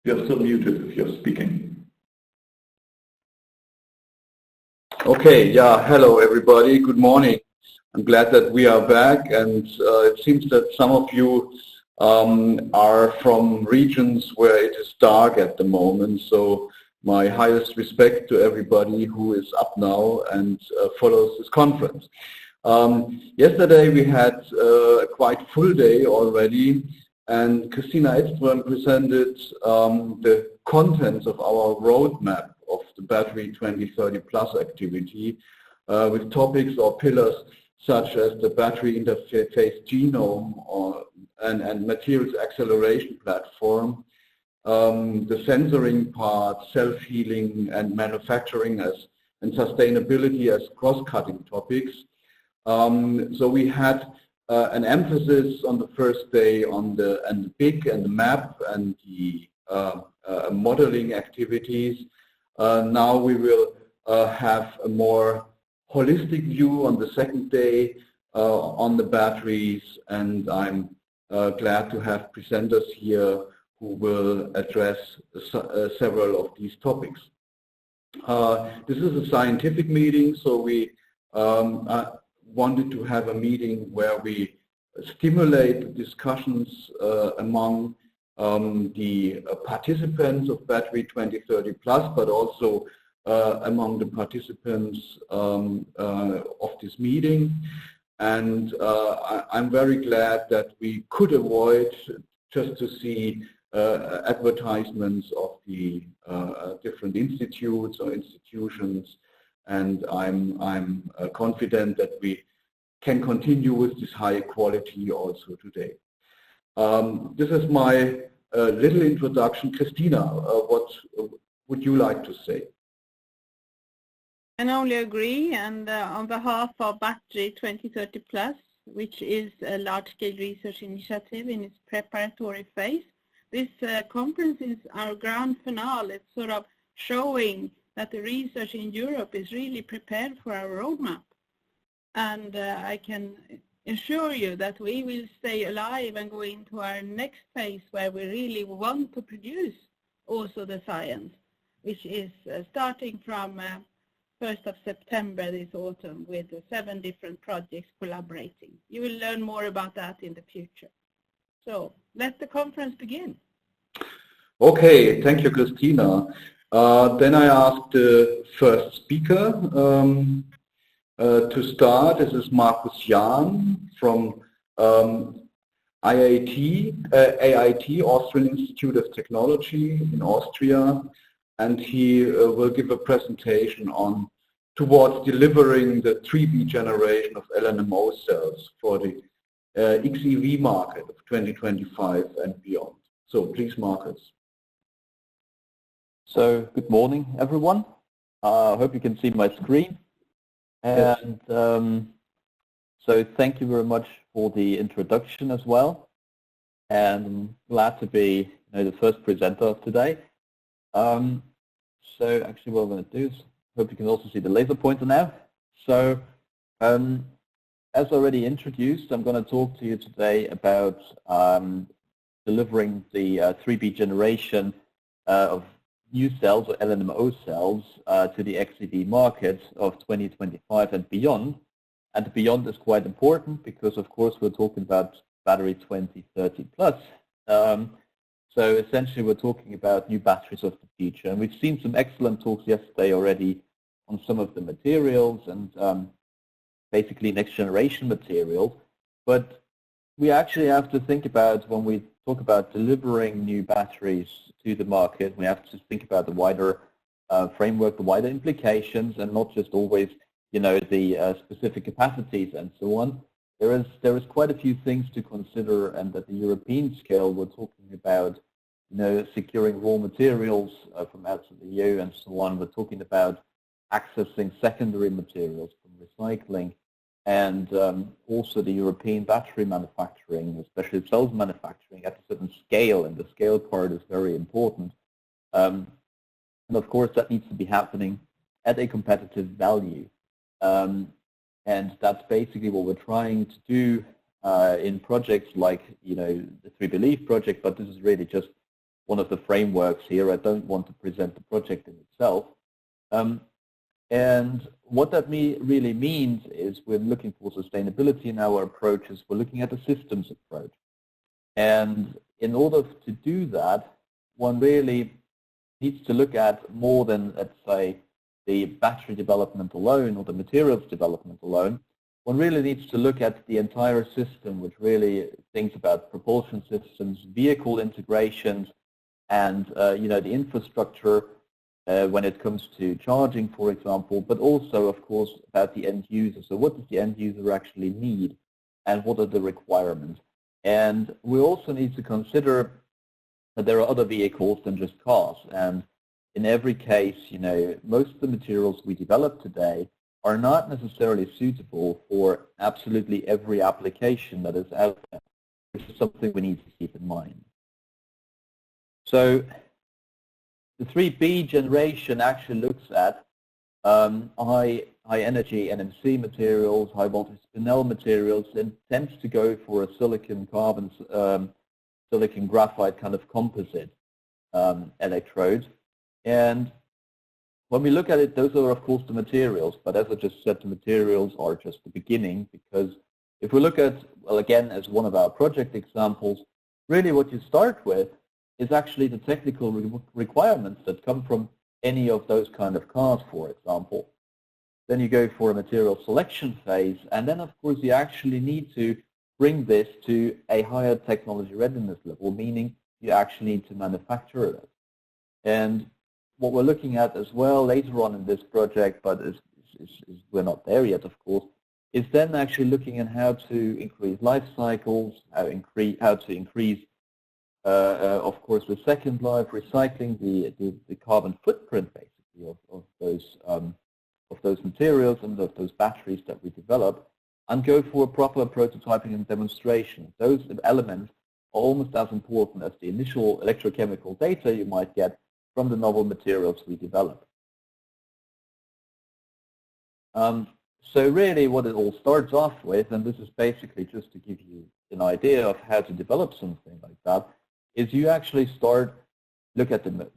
You're still muted if you're speaking. Okay, yeah, hello everybody, good morning. I'm glad that we are back, and it seems that some of you are from regions where it is dark at the moment, so my highest respect to everybody who is up now and follows this conference. Yesterday we had a quite full day already, and Christina Edström presented the contents of our roadmap of the Battery 2030 Plus activity with topics or pillars such as the battery interface genome and materials acceleration platform, the sensoring part, self-healing and manufacturing and sustainability as cross-cutting topics. So we had an emphasis on the first day on the BIC and the map and the modeling activities. Now we will have a more holistic view on the second day on the batteries, and I'm glad to have presenters here who will address several of these topics. This is a scientific meeting, so we wanted to have a meeting where we stimulate discussions among the participants of Battery 2030 Plus, but also among the participants of this meeting. And I'm very glad that we could avoid just to see advertisements of the different institutes or institutions, and I'm confident that we can continue with this high quality also today. This is my little introduction. Christina, what would you like to say? I can only agree, and on behalf of Battery 2030 Plus, which is a large-scale research initiative in its preparatory phase, this conference is our grand finale. It's sort of showing that the research in Europe is really prepared for our roadmap. And I can assure you that we will stay alive and go into our next phase where we really want to produce also the science, which is starting from 1st of September this autumn with 7 different projects collaborating. You will learn more about that in the future. So let the conference begin. Okay, thank you, Christina. Then I asked the first speaker to start. This is Markus Jahn from AIT, Austrian Institute of Technology in Austria, and he will give a presentation on towards delivering the 3B generation of LNMO cells for the XEV market of 2025 and beyond. So please, Markus. So good morning, everyone. I hope you can see my screen. And so thank you very much for the introduction as well. And I'm glad to be the first presenter of today. So actually what I'm going to do is, hope you can also see the laser pointer now. So as already introduced, I'm going to talk to you today about delivering the 3B generation of new cells or LNMO cells to the XEV market of 2025 and beyond. And beyond is quite important because, of course, we're talking about Battery 2030 Plus. So essentially, we're talking about new batteries of the future. And we've seen some excellent talks yesterday already on some of the materials and basically next generation materials. But we actually have to think about, when we talk about delivering new batteries to the market, we have to think about the wider framework, the wider implications, and not just always, the specific capacities and so on. There is quite a few things to consider, and at the European scale, we're talking about, securing raw materials from outside the EU and so on. We're talking about accessing secondary materials from recycling, and also the European battery manufacturing, especially cells manufacturing, at a certain scale, and the scale part is very important. And of course, that needs to be happening at a competitive value. And that's basically what we're trying to do in projects like, the 3 Believe project, but this is really just one of the frameworks here. I don't want to present the project in itself. And what that really means is we're looking for sustainability in our approaches. We're looking at a systems approach. And in order to do that, one really needs to look at more than, let's say, the battery development alone or the materials development alone. One really needs to look at the entire system, which really thinks about propulsion systems, vehicle integrations, and the infrastructure when it comes to charging, for example, but also, of course, about the end user. So what does the end user actually need, and what are the requirements? And we also need to consider that there are other vehicles than just cars. And in every case, most of the materials we develop today are not necessarily suitable for absolutely every application that is out there, which is something we need to keep in mind. So the 3B generation actually looks at high energy NMC materials, high voltage spinel materials, and tends to go for a silicon graphite kind of composite electrode. And when we look at it, those are of course the materials, but as I just said, the materials are just the beginning, because if we look at, well, again, as one of our project examples, really what you start with is actually the technical requirements that come from any of those kind of cars, for example. Then you go for a material selection phase, and then of course you actually need to bring this to a higher technology readiness level, meaning you actually need to manufacture it. And what we're looking at as well later on in this project, but we're not there yet, of course, is then actually looking at how to increase life cycles, how to increase, of course, the second life, recycling the carbon footprint, basically, of those materials and of those batteries that we develop, and go for a proper prototyping and demonstration. Those elements are almost as important as the initial electrochemical data you might get from the novel materials we develop. So really what it all starts off with, and this is basically just to give you an idea of how to develop something like that, is you actually look at the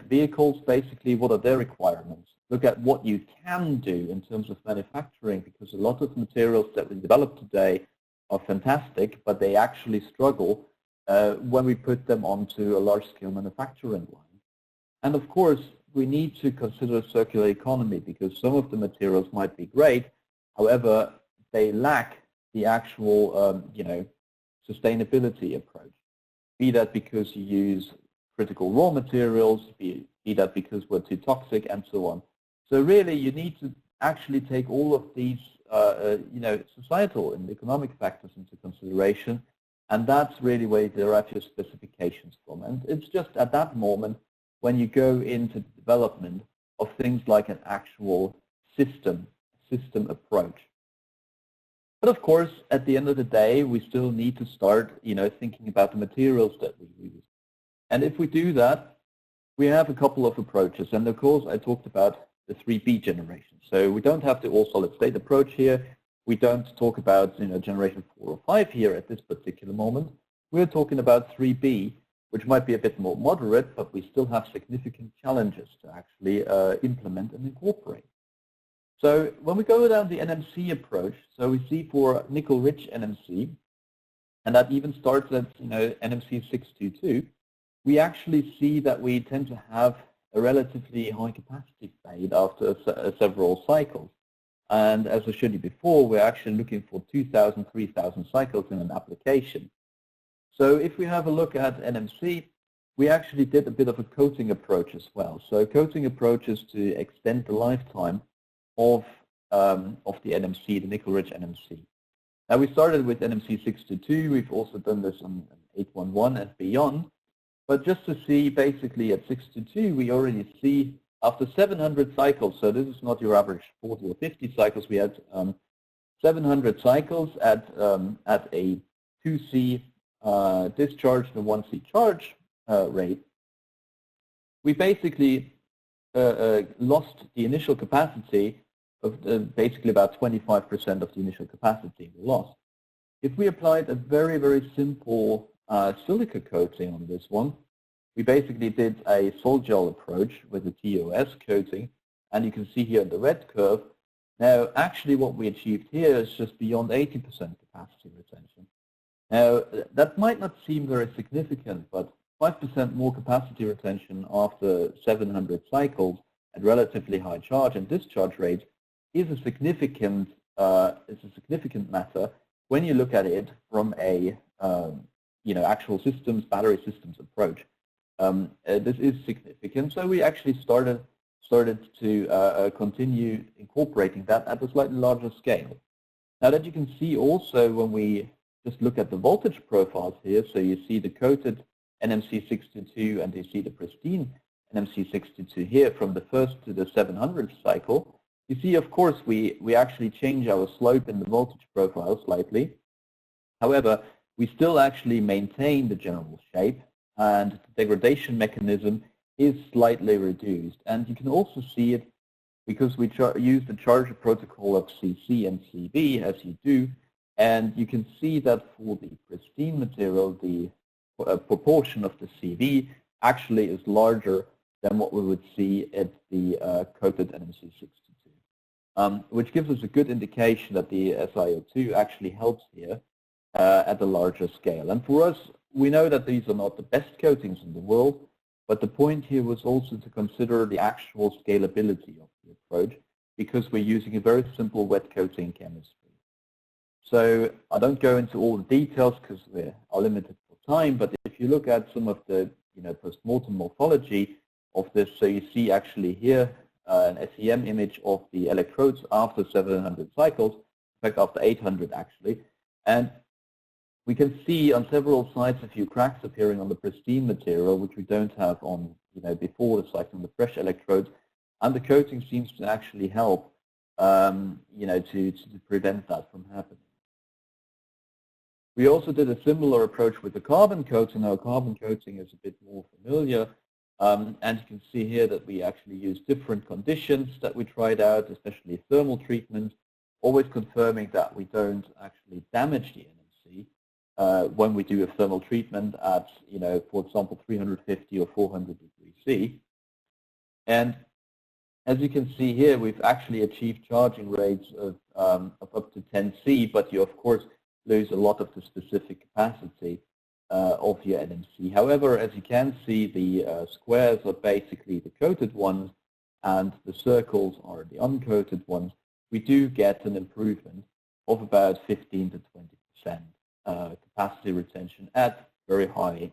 vehicles, basically what are their requirements, look at what you can do in terms of manufacturing, because a lot of materials that we develop today are fantastic, but they actually struggle when we put them onto a large-scale manufacturing line. And of course, we need to consider circular economy, because some of the materials might be great, however, they lack the actual, sustainability approach. Be that because you use critical raw materials, be that because we're too toxic, and so on. So really, you need to actually take all of these, societal and economic factors into consideration, and that's really where you derive your specifications from. And it's just at that moment when you go into the development of things like an actual system approach. But of course, at the end of the day, we still need to start, thinking about the materials that we use. And if we do that, we have a couple of approaches. And of course, I talked about the 3B generation. So we don't have the all-solid-state approach here. We don't talk about, generation 4 or 5 here at this particular moment. We're talking about 3B, which might be a bit more moderate, but we still have significant challenges to actually implement and incorporate. So when we go down the NMC approach, so we see for nickel-rich NMC, and that even starts at NMC 622, we actually see that we tend to have a relatively high capacity fade after several cycles. And as I showed you before, we're actually looking for 2,000, 3,000 cycles in an application. So if we have a look at NMC, we actually did a bit of a coating approach as well. So coating approach is to extend the lifetime of the NMC, the nickel-rich NMC. Now we started with NMC 622. We've also done this on 811 and beyond. But just to see, basically at 622, we already see after 700 cycles, so this is not your average 40 or 50 cycles, we had 700 cycles at a 2C discharge and a 1C charge rate. We basically lost the initial capacity of basically about 25% of the initial capacity we lost. If we applied a very, very simple silica coating on this one, we basically did a sol-gel approach with a TOS coating, and you can see here the red curve. Now, actually what we achieved here is just beyond 80% capacity retention. Now, that might not seem very significant, but 5% more capacity retention after 700 cycles at relatively high charge and discharge rates is a significant matter when you look at it from a actual systems, battery systems approach. This is significant, so we actually started to continue incorporating that at a slightly larger scale. Now that you can see also when we just look at the voltage profiles here, so you see the coated NMC62 and you see the pristine NMC62 here from the first to the 700th cycle, you see, of course, we actually change our slope in the voltage profile slightly. However, we still actually maintain the general shape, and the degradation mechanism is slightly reduced. And you can also see it because we use the charger protocol of CC and CB, as you do, and you can see that for the pristine material, the proportion of the CV actually is larger than what we would see at the coated NMC62, which gives us a good indication that the SiO2 actually helps here at a larger scale. And for us, we know that these are not the best coatings in the world, but the point here was also to consider the actual scalability of the approach, because we're using a very simple wet coating chemistry. So I don't go into all the details because we are limited for time, but if you look at some of the post-mortem morphology of this, so you see actually here an SEM image of the electrodes after 700 cycles, in fact after 800 actually, and we can see on several sites a few cracks appearing on the pristine material, which we don't have on before the cycle on the fresh electrodes, and the coating seems to actually help to prevent that from happening. We also did a similar approach with the carbon coating. Now, carbon coating is a bit more familiar, and you can see here that we actually use different conditions that we tried out, especially thermal treatment, always confirming that we don't actually damage the NMC when we do a thermal treatment at, for example, 350 or 400 degrees C. And as you can see here, we've actually achieved charging rates of up to 10 C, but you, of course, lose a lot of the specific capacity of your NMC. However, as you can see, the squares are basically the coated ones and the circles are the uncoated ones. We do get an improvement of about 15 to 20% capacity retention at very high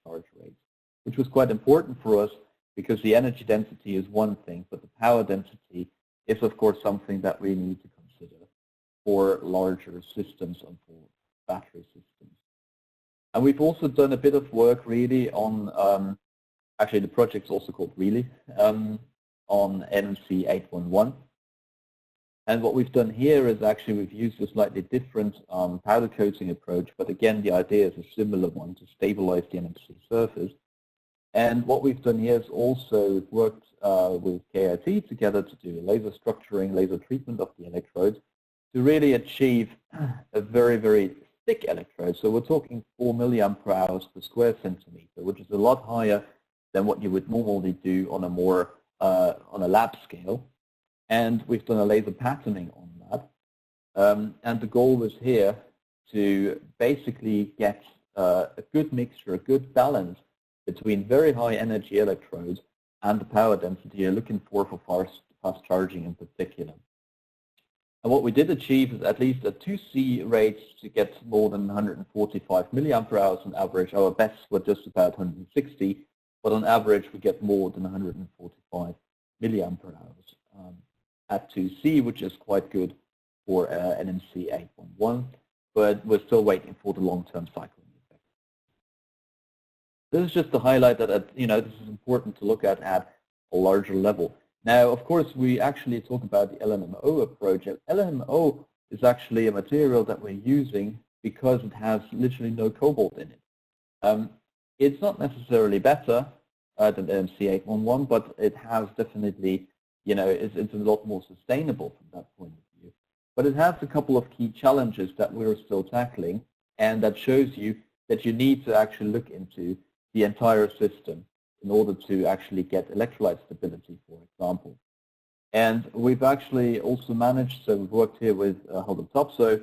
charge rates, which was quite important for us because the energy density is one thing, but the power density is, of course, something that we need to consider for larger systems and for battery systems. And we've also done a bit of work really on, actually the project's also called really, on NMC811. And what we've done here is actually we've used a slightly different powder coating approach, but again the idea is a similar one to stabilize the NMC surface. And what we've done here is also worked with KIT together to do laser structuring, laser treatment of the electrodes to really achieve a very, very thick electrode. So we're talking 4 milliamp per hour per square centimeter, which is a lot higher than what you would normally do on a more on a lab scale. And we've done a laser patterning on that. And the goal was here to basically get a good mixture, a good balance between very high energy electrodes and the power density you're looking for fast charging in particular. And what we did achieve is at least at 2C rates to get more than 145 milliamp hours on average. Our bests were just about 160, but on average we get more than 145 milliamp hours at 2C, which is quite good for NMC 811, but we're still waiting for the long-term cycling effect. This is just to highlight that this is important to look at a larger level. Now, of course, we actually talk about the LNMO approach. And LNMO is actually a material that we're using because it has literally no cobalt in it. It's not necessarily better than NMC811, but it has definitely, it's a lot more sustainable from that point of view. But it has a couple of key challenges that we're still tackling, and that shows you that you need to actually look into the entire system in order to actually get electrolyte stability, for example. And we've actually also managed, so we've worked here with Holden Topso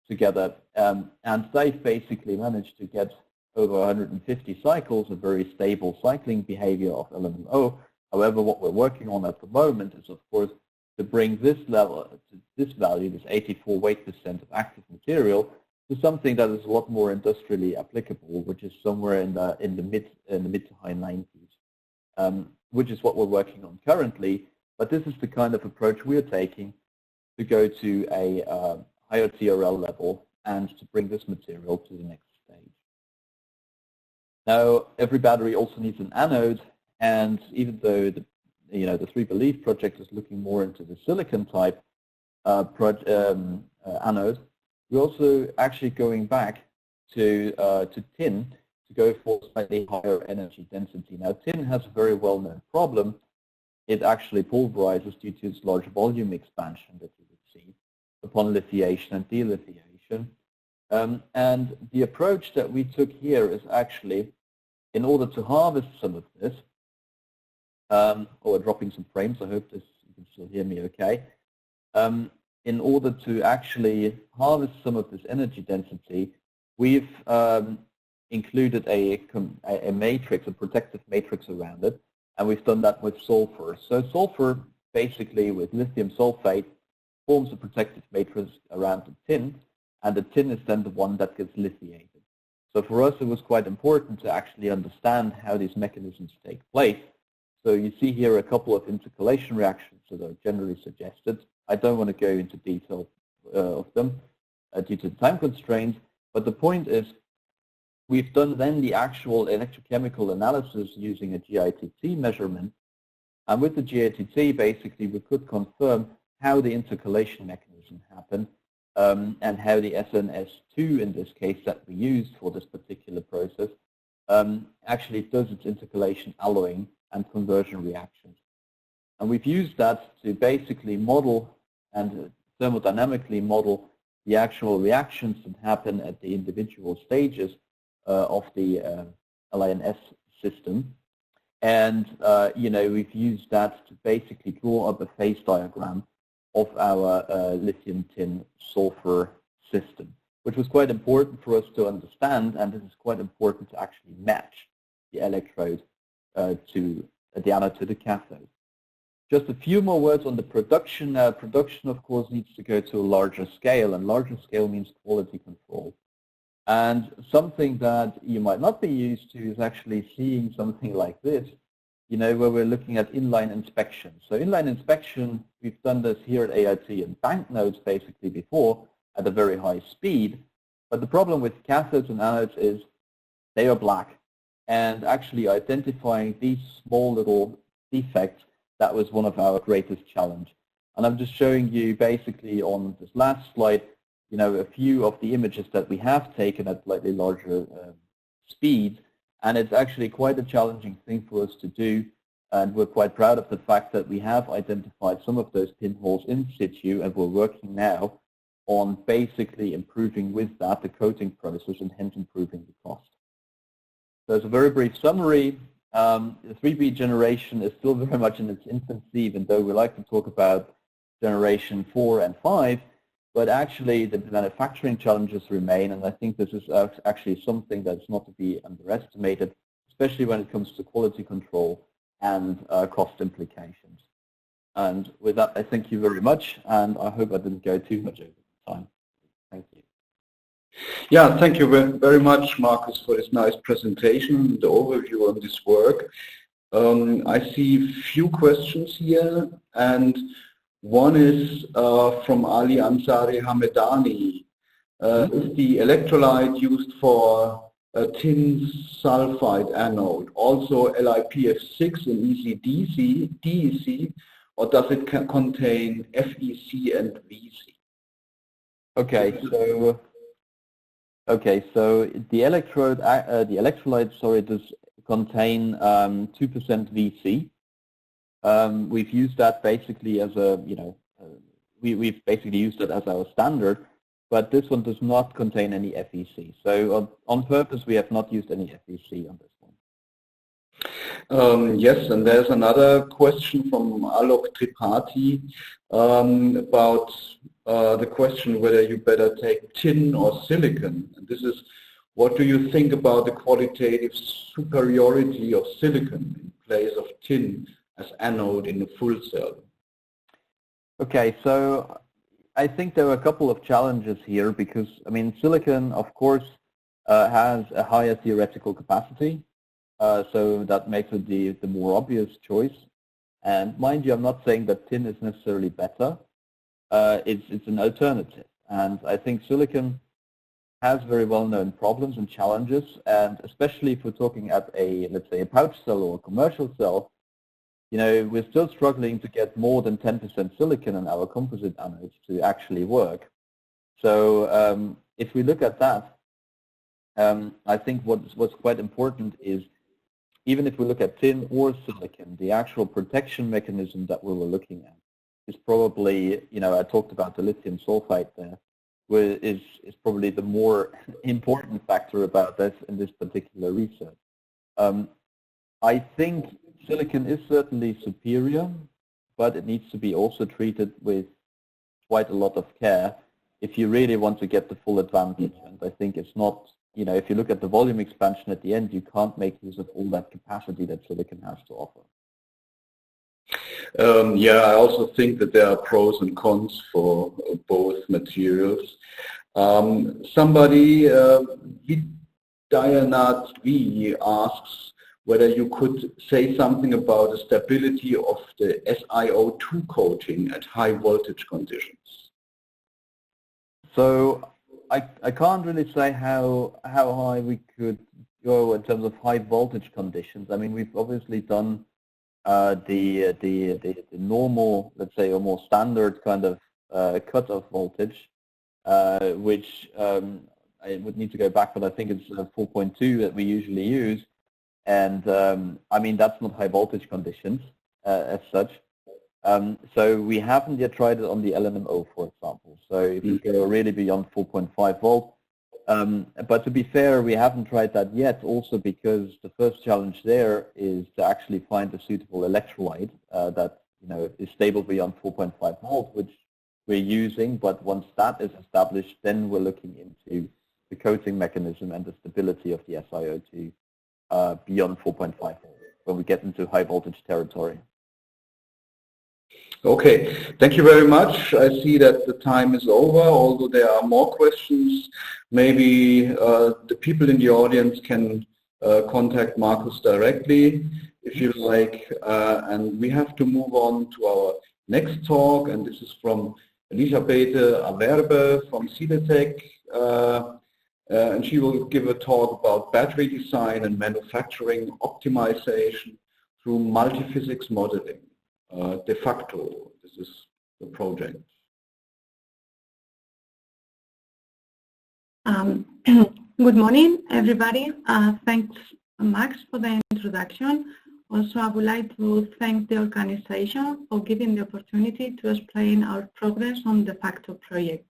together, and they've basically managed to get over 150 cycles of very stable cycling behavior of LMO. However, what we're working on at the moment is, of course, to bring this level, to this value, this 84 weight percent of active material, to something that is a lot more industrially applicable, which is somewhere in the mid to high 90s, which is what we're working on currently. But this is the kind of approach we're taking to go to a higher TRL level and to bring this material to the next stage. Now, every battery also needs an anode, and even though the 3Believe project is looking more into the silicon type anode, we're also actually going back to tin to go for slightly higher energy density. Now, tin has a very well-known problem. It actually pulverizes due to its large volume expansion that you would see upon lithiation and delithiation. And the approach that we took here is actually, in order to harvest some of this, dropping some frames, I hope you can still hear me okay. In order to actually harvest some of this energy density, we've included a matrix, a protective matrix around it, and we've done that with sulfur. So sulfur, basically with lithium sulfate, forms a protective matrix around the tin, and the tin is then the one that gets lithiated. So for us, it was quite important to actually understand how these mechanisms take place. So you see here a couple of intercalation reactions that are generally suggested. I don't want to go into detail of them due to the time constraints, but the point is we've done then the actual electrochemical analysis using a GITT measurement, and with the GITT basically we could confirm how the intercalation mechanism happened and how the SNS2 in this case that we used for this particular process actually does its intercalation alloying and conversion reactions. And we've used that to basically model and thermodynamically model the actual reactions that happen at the individual stages of the LINS system. And, we've used that to basically draw up a phase diagram of our lithium tin sulfur system, which was quite important for us to understand, and this is quite important to actually match the electrode to the anode to the cathode. Just a few more words on the production. Production, of course, needs to go to a larger scale, and larger scale means quality control. And something that you might not be used to is actually seeing something like this, where we're looking at inline inspection. So inline inspection, we've done this here at AIT and banknotes basically before at a very high speed. But the problem with cathodes and anodes is they are black. And actually identifying these small little defects, that was one of our greatest challenge. And I'm just showing you basically on this last slide, a few of the images that we have taken at slightly larger speed. And it's actually quite a challenging thing for us to do. And we're quite proud of the fact that we have identified some of those pinholes in situ, and we're working now on basically improving with that the coating process and hence improving the cost. So as a very brief summary, the 3B generation is still very much in its infancy, even though we like to talk about generation 4 and 5, but actually the manufacturing challenges remain, and I think this is actually something that's not to be underestimated, especially when it comes to quality control and cost implications. And with that, I thank you very much, and I hope I didn't go too much over the time. Thank you. Yeah, thank you very much, Marcus, for this nice presentation, the overview on this work. I see a few questions here, and one is from Ali Ansari Hamedani. Is the electrolyte used for a tin sulfide anode also LiPF6 in DEC, or does it contain FEC and VC? Okay, so the electrolyte, does contain 2% VC. We've used that basically as we've basically used it as our standard, but this one does not contain any FEC. So on purpose, we have not used any FEC on this one. Yes, and there's another question from Alok Tripathi about the question whether you better take tin or silicon. And this is, what do you think about the qualitative superiority of silicon in place of tin as anode in a full cell? Okay, so I think there are a couple of challenges here because, I mean, silicon, of course, has a higher theoretical capacity, so that makes it the more obvious choice. And mind you, I'm not saying that tin is necessarily better. It's an alternative. And I think silicon has very well-known problems and challenges, and especially if we're talking at a, let's say, a pouch cell or a commercial cell, you know, we're still struggling to get more than 10% silicon in our composite anodes to actually work. So if we look at that, I think what's quite important is, even if we look at tin or silicon, the actual protection mechanism that we were looking at is probably, you know, I talked about the lithium sulfide there, is probably the more important factor about this in this particular research. I think silicon is certainly superior, but it needs to be also treated with quite a lot of care if you really want to get the full advantage. And I think it's not, you know, if you look at the volume expansion at the end, you can't make use of all that capacity that silicon has to offer. Yeah, I also think that there are pros and cons for both materials. Somebody, Dianat V, asks whether you could say something about the stability of the SiO2 coating at high voltage conditions. So I can't really say how high we could go in terms of high voltage conditions. I mean, we've obviously done the normal, let's say, or more standard kind of cutoff voltage, which I would need to go back, but I think it's 4.2 that we usually use. And I mean, that's not high voltage conditions as such. So we haven't yet tried it on the LNMO, for example. So if you go really beyond 4.5 volt, but to be fair, we haven't tried that yet, also because the first challenge there is to actually find a suitable electrolyte that, you know, is stable beyond 4.5 volt, which we're using. But once that is established, then we're looking into the coating mechanism and the stability of the SiO2 beyond 4.5 volt, when we get into high voltage territory. Okay, thank you very much. I see that the time is over, although there are more questions. Maybe the people in the audience can contact Markus directly, if you like. And we have to move on to our next talk, and this is from Elisabeth Averbe from Siletec. And she will give a talk about battery design and manufacturing optimization through multiphysics modeling. De facto, this is the project. Good morning, everybody. Thanks, Max, for the introduction. Also, I would like to thank the organization for giving the opportunity to explain our progress on the facto project.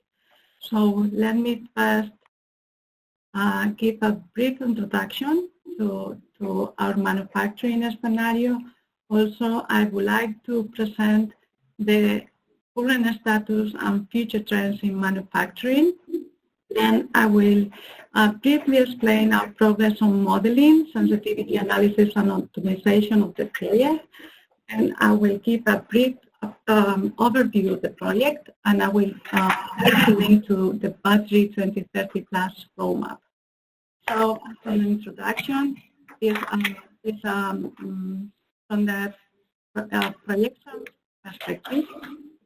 So let me first give a brief introduction to our manufacturing scenario. Also, I would like to present the current status and future trends in manufacturing. Then I will briefly explain our progress on modeling, sensitivity analysis, and optimization of the project. And I will give a brief overview of the project, and I will link to the Battery 2030 Plus roadmap. So, as an introduction, from the projection perspective,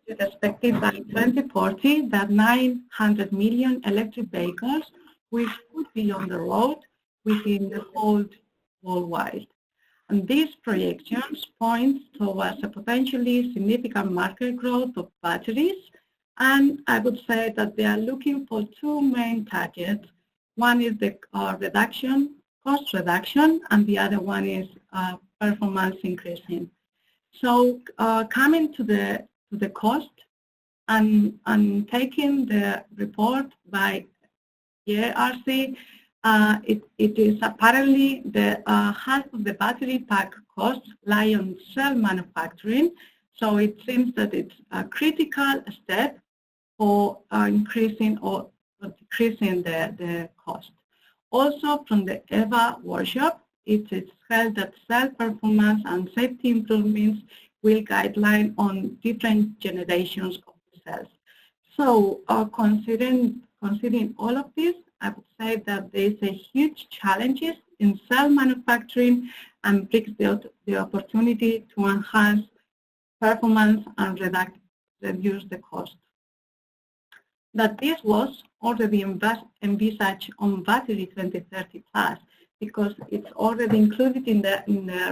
it's expected by 2040 that 900 million electric vehicles will be on the road within the whole worldwide. And these projections point towards a potentially significant market growth of batteries, and I would say that they are looking for two main targets. One is the cost reduction, and the other one is performance increasing. So coming to the cost and taking the report by JRC, it is apparently the half of the battery pack costs lie on cell manufacturing. So it seems that it's a critical step for increasing or decreasing the cost. Also, from the EVA workshop, it is held that cell performance and safety improvements will guideline on different generations of the cells. So, considering all of this, I would say that there is a huge challenges in cell manufacturing and brings the opportunity to enhance performance and reduce the cost. That this was already envisaged on Battery 2030 Plus because it's already included in the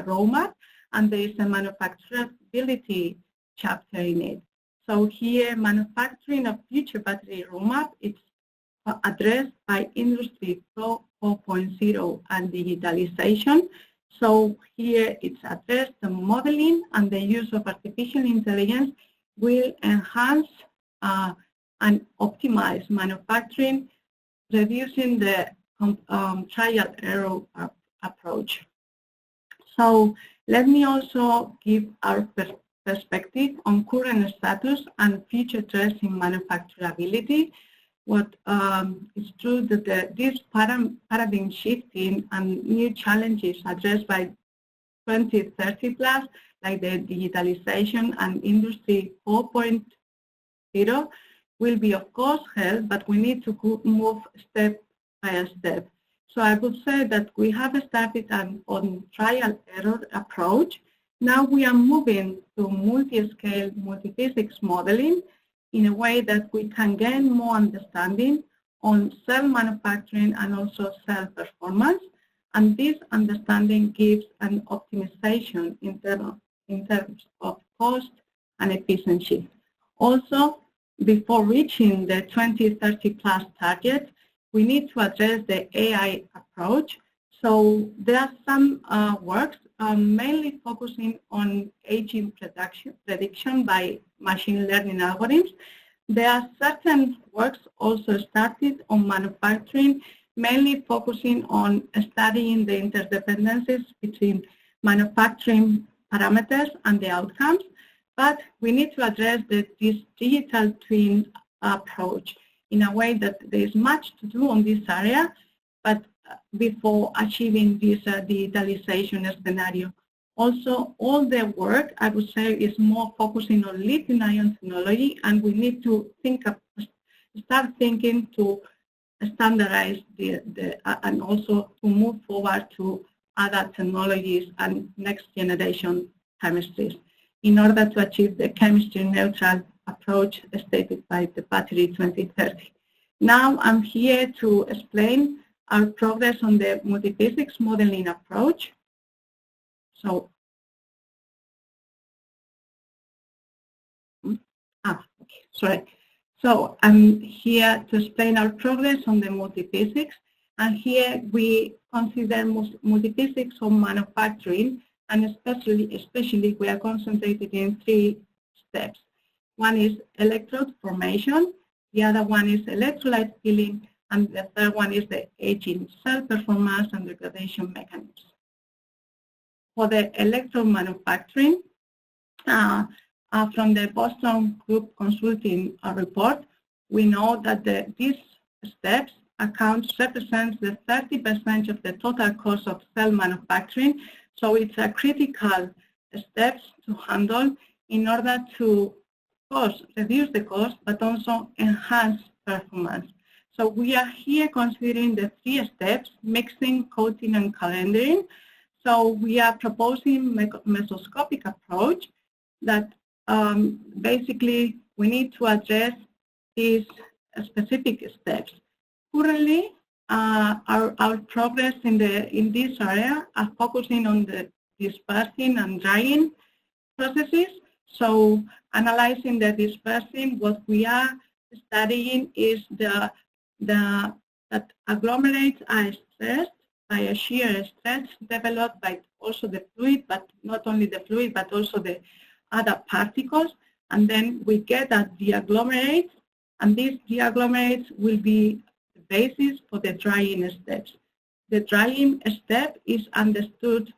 roadmap, and there is a manufacturability chapter in it. So here, manufacturing of future battery roadmap, it's addressed by Industry 4.0 and digitalization. So here it's addressed the modeling and the use of artificial intelligence will enhance and optimize manufacturing, reducing the trial error approach. So let me also give our perspective on current status and future threats in manufacturability. What is true that this paradigm shifting and new challenges addressed by 2030 Plus, like the digitalization and Industry 4.0, will be of course held, but we need to move step by step. So I would say that we have started on trial error approach. Now we are moving to multi-scale multi-physics modeling in a way that we can gain more understanding on cell manufacturing and also cell performance. And this understanding gives an optimization in terms of cost and efficiency. Also, before reaching the 2030 Plus target, we need to address the AI approach. So there are some works mainly focusing on aging prediction by machine learning algorithms. There are certain works also started on manufacturing, mainly focusing on studying the interdependencies between manufacturing parameters and the outcomes. But we need to address this digital twin approach in a way that there is much to do on this area, but before achieving this digitalization scenario. Also, all the work, I would say, is more focusing on lithium-ion technology, and we need to start thinking to standardize and also to move forward to other technologies and next generation chemistries in order to achieve the chemistry neutral approach stated by the Battery 2030. Now I'm here to explain our progress on the multiphysics modeling approach. So, So I'm here to explain our progress on the multiphysics, and here we consider multiphysics on manufacturing, and especially we are concentrated in 3 steps. One is electrode formation, the other one is electrolyte filling, and the third one is the aging cell performance and degradation mechanisms. For the electrode manufacturing, from the Boston Group Consulting report, we know that these steps represent the 30% of the total cost of cell manufacturing. So it's a critical steps to handle in order to reduce the cost, but also enhance performance. So we are here considering the 3 steps: mixing, coating, and calendering. So we are proposing mesoscopic approach that basically we need to address these specific steps. Currently, our progress in this area are focusing on the dispersing and drying processes. So analyzing the dispersing, what we are studying is that agglomerates are stressed by a shear stress developed by also the fluid, but not only the fluid, but also the other particles. And then we get at the agglomerates, and these agglomerates will be the basis for the drying steps. the drying step is understood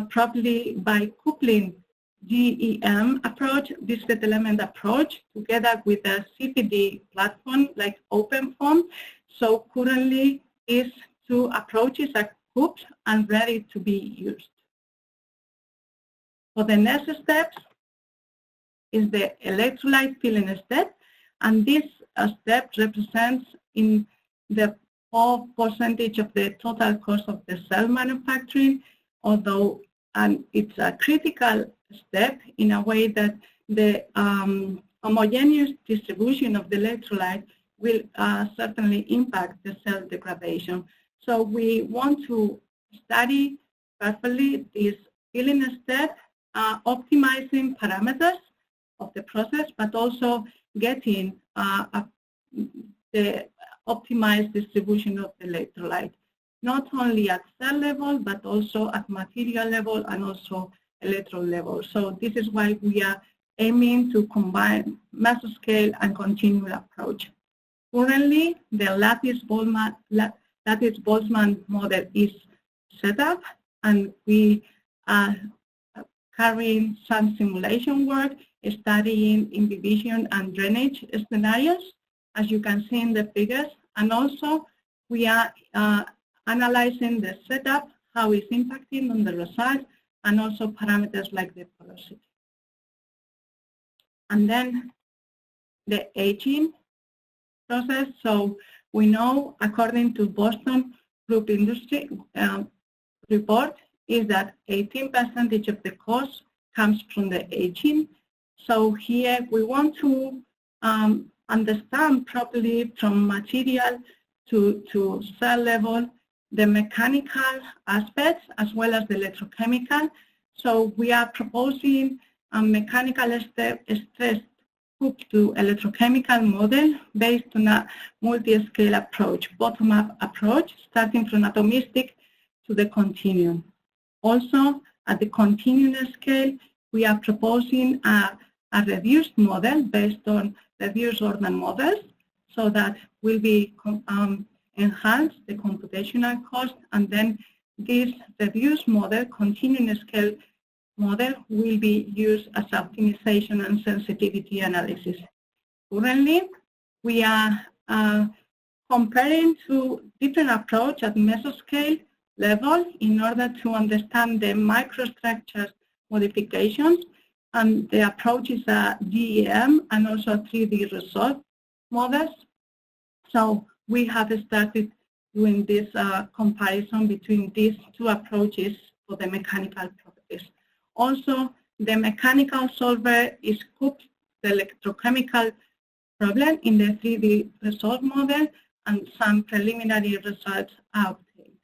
properly by coupling DEM approach, discrete element approach, together with a CPD platform like OpenFOAM. So currently, these two approaches are coupled and ready to be used. For the next step is the electrolyte filling step, and this step represents in the 4% of the total cost of the cell manufacturing, although it's a critical step in a way that the homogeneous distribution of the electrolyte will certainly impact the cell degradation. So we want to study carefully this filling step, optimizing parameters of the process, but also getting the optimized distribution of the electrolyte, not only at cell level, but also at material level and also electrode level. So this is why we are aiming to combine mesoscale and continual approach. Currently, the lattice-Boltzmann model is set up, and we are carrying some simulation work, studying imbibition and drainage scenarios, as you can see in the figures. And also, we are analyzing the setup, how it's impacting on the results, and also parameters like the porosity. And then the aging process. So we know, according to Boston Group Industry report, is that 18% of the cost comes from the aging. So here we want to understand properly from material to cell level the mechanical aspects as well as the electrochemical. So we are proposing a mechanical stress hooked to electrochemical model based on a multi-scale approach, bottom-up approach, starting from atomistic to the continuum. Also, at the continuum scale, we are proposing a reduced model based on reduced order models, so that will be enhance the computational cost, and then this reduced model, continuum scale model, will be used as optimization and sensitivity analysis. Currently, we are comparing two different approaches at mesoscale level in order to understand the microstructure modifications, and the approach is a DEM and also 3D resolve models. So we have started doing this comparison between these two approaches for the mechanical properties. Also, the mechanical solver is coupled the electrochemical problem in the 3D resolve model, and some preliminary results are obtained.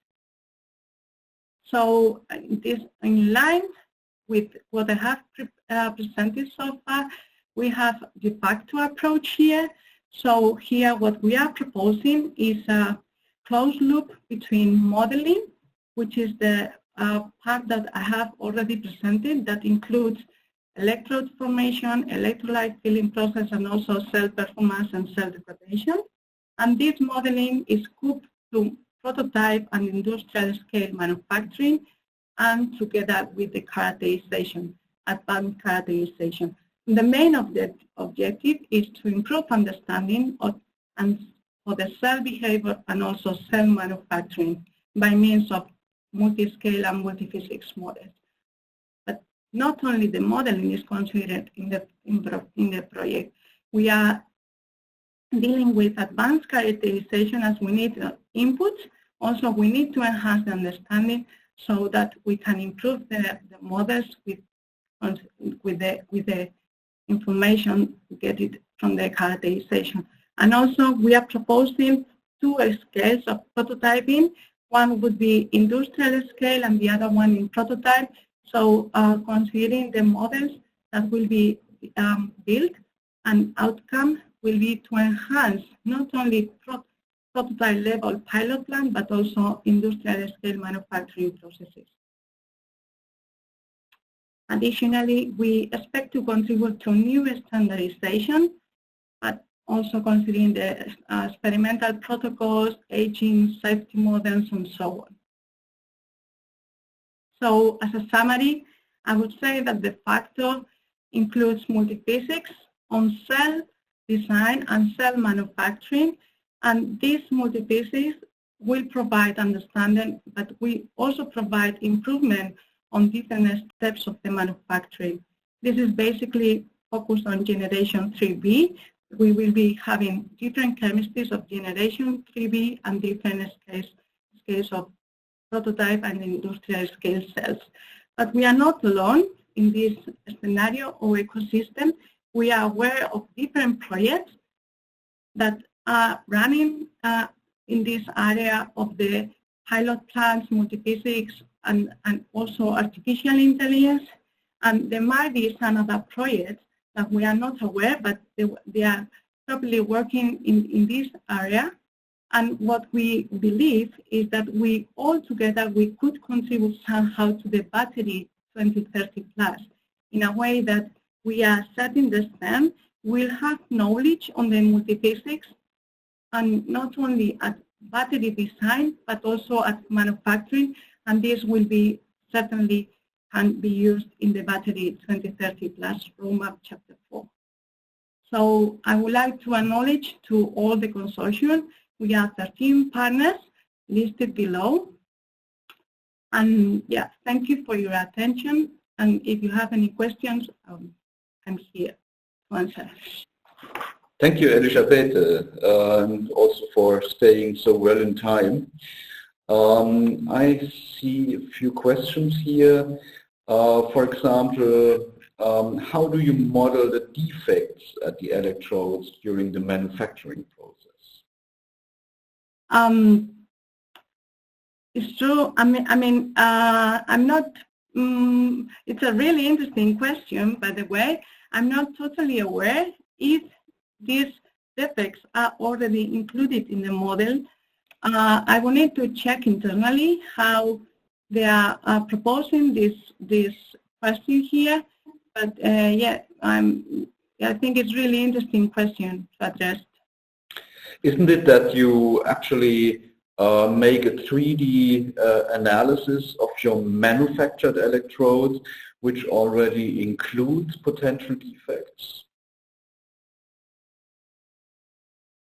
So this in line with what I have presented so far, we have de facto approach here. So here what we are proposing is a closed loop between modeling, which is the part that I have already presented, that includes electrode formation, electrolyte filling process, and also cell performance and cell degradation. And this modeling is coupled to prototype and industrial scale manufacturing, and together with the characterization, advanced characterization. The main objective is to improve understanding of the cell behavior and also cell manufacturing by means of multi-scale and multi-physics models. But not only the modeling is considered in the project, we are dealing with advanced characterization as we need inputs. Also, we need to enhance the understanding so that we can improve the models with the information get from the characterization. And also, we are proposing two scales of prototyping. One would be industrial scale and the other one in prototype. So considering the models that will be built, and outcome will be to enhance not only prototype level pilot plant, but also industrial scale manufacturing processes. Additionally, we expect to contribute to new standardization, but also considering the experimental protocols, aging, safety models, and so on. So as a summary, I would say that the factor includes multiphysics on cell design and cell manufacturing, and this multiphysics will provide understanding, but we also provide improvement on different steps of the manufacturing. This is basically focused on generation 3B. We will be having different chemistries of generation 3B and different scales of prototype and industrial scale cells. But we are not alone in this scenario or ecosystem. We are aware of different projects that are running in this area of the pilot plants, multiphysics, and also artificial intelligence. And there might be some other projects that we are not aware, but they are probably working in this area. And what we believe is that we all together, we could contribute somehow to the battery 2030 plus in a way that we are setting the stand, we'll have knowledge on the multiphysics, and not only at battery design, but also at manufacturing, and this will be certainly can be used in the battery 2030 plus roadmap chapter 4. So I would like to acknowledge to all the consortium. We have 13 partners listed below. And yeah, thank you for your attention. And if you have any questions, I'm here to answer. Thank you, Elisabeth, and also for staying so well in time. I see a few questions here. For example, how do you model the defects at the electrodes during the manufacturing process? It's true. I'm not. It's a really interesting question, by the way. I'm not totally aware if these defects are already included in the model. I will need to check internally how they are proposing this question here. But yeah, I think it's really interesting question to address. Isn't it that you actually make a 3D analysis of your manufactured electrodes, which already includes potential defects?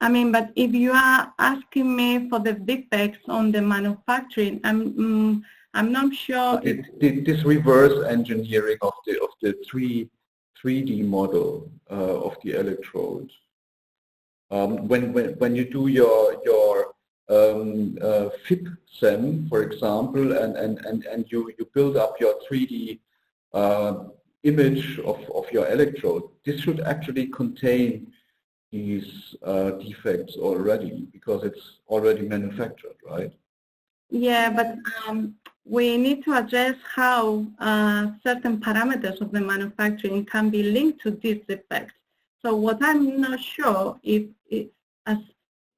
I mean, but if you are asking me for the defects on the manufacturing, I'm not sure. This reverse engineering of the 3D model of the electrode. When you do your FIP-SEM, for example, and you build up your 3D image of your electrode, this should actually contain these defects already because it's already manufactured, right? Yeah, but we need to address how certain parameters of the manufacturing can be linked to these defects. So what I'm not sure if as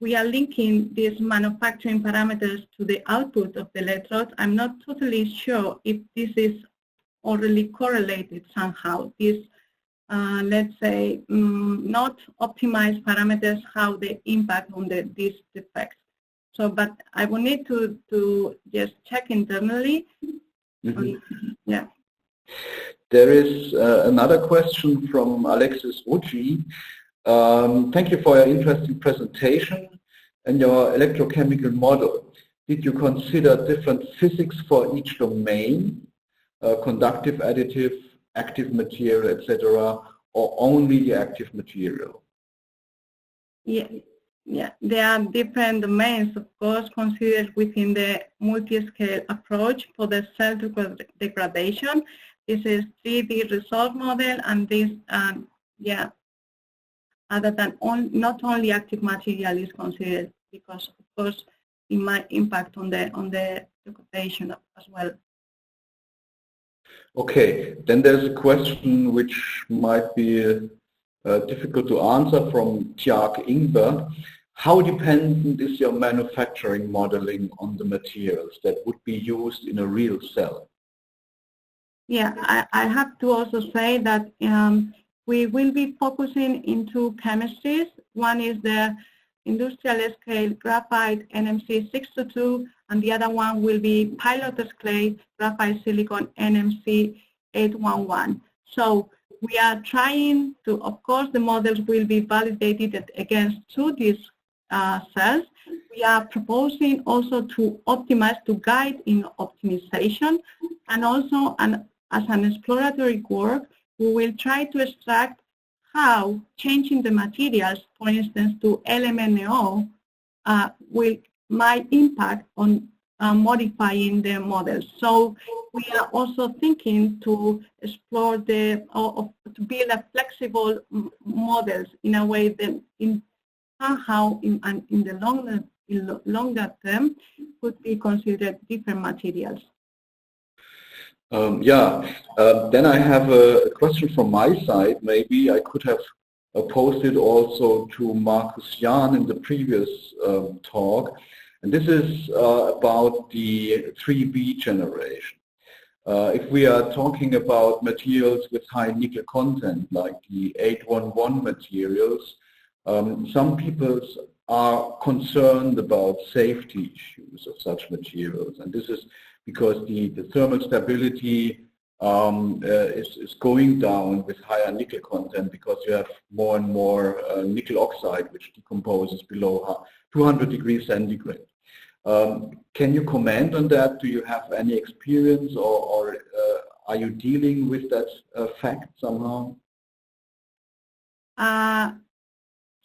we are linking these manufacturing parameters to the output of the electrode, I'm not totally sure if this is already correlated somehow. These, let's say, not optimized parameters, how they impact on these defects. So, but I will need to just check internally. Yeah. There is another question from Alexis Ucci. Thank you for your interesting presentation and your electrochemical model. Did you consider different physics for each domain, conductive, additive, active material, etc., or only the active material? Yeah, there are different domains, of course, considered within the multi-scale approach for the cell degradation. This is 3D resolve model, and this, yeah, other than not only active material is considered because, of course, it might impact on the degradation as well. Okay, then there's a question which might be difficult to answer from Tjark Ingber. How dependent is your manufacturing modeling on the materials that would be used in a real cell? Yeah, I have to also say that we will be focusing into chemistries One is the industrial scale graphite NMC 622, and the other one will be pilot scale graphite silicon NMC 811. So we are trying to, of course, the models will be validated against 2D cells. We are proposing also to optimize, to guide in optimization, and also as an exploratory work, we will try to extract how changing the materials, for instance, to LMNO, might impact on modifying the models. So we are also thinking to explore to build a flexible models in a way that somehow in the longer term could be considered different materials. Then I have a question from my side. Maybe I could have posted also to Markus Jahn in the previous talk. And this is about the 3B generation. If we are talking about materials with high nickel content, like the 811 materials, some people are concerned about safety issues of such materials. And this is because the thermal stability is going down with higher nickel content, because you have more and more nickel oxide, which decomposes below 200 degrees centigrade. Can you comment on that? Do you have any experience, or are you dealing with that fact somehow?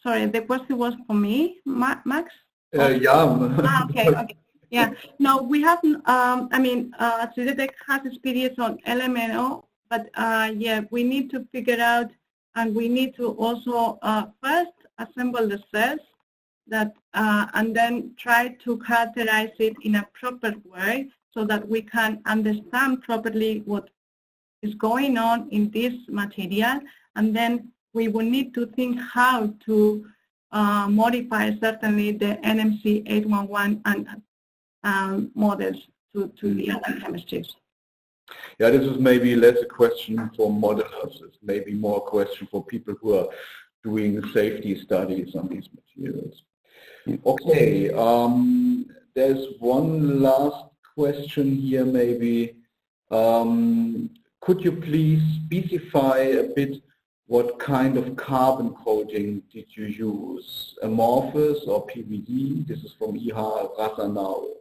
Sorry, the question was for me, Max? Okay. Yeah, no, we haven't, Tridetech has experience on LMNO, but yeah, we need to figure out, and we need to also first assemble the cells that, and then try to characterize it in a proper way so that we can understand properly what is going on in this material, and then we will need to think how to modify certainly the NMC 811 and models to the other chemistries. Yeah, this is maybe less a question for modelers. It's maybe more a question for people who are doing safety studies on these materials. Okay, there's one last question here maybe. Could you please specify a bit what kind of carbon coating did you use? Amorphous or PVD? This is from Iha Rasanao.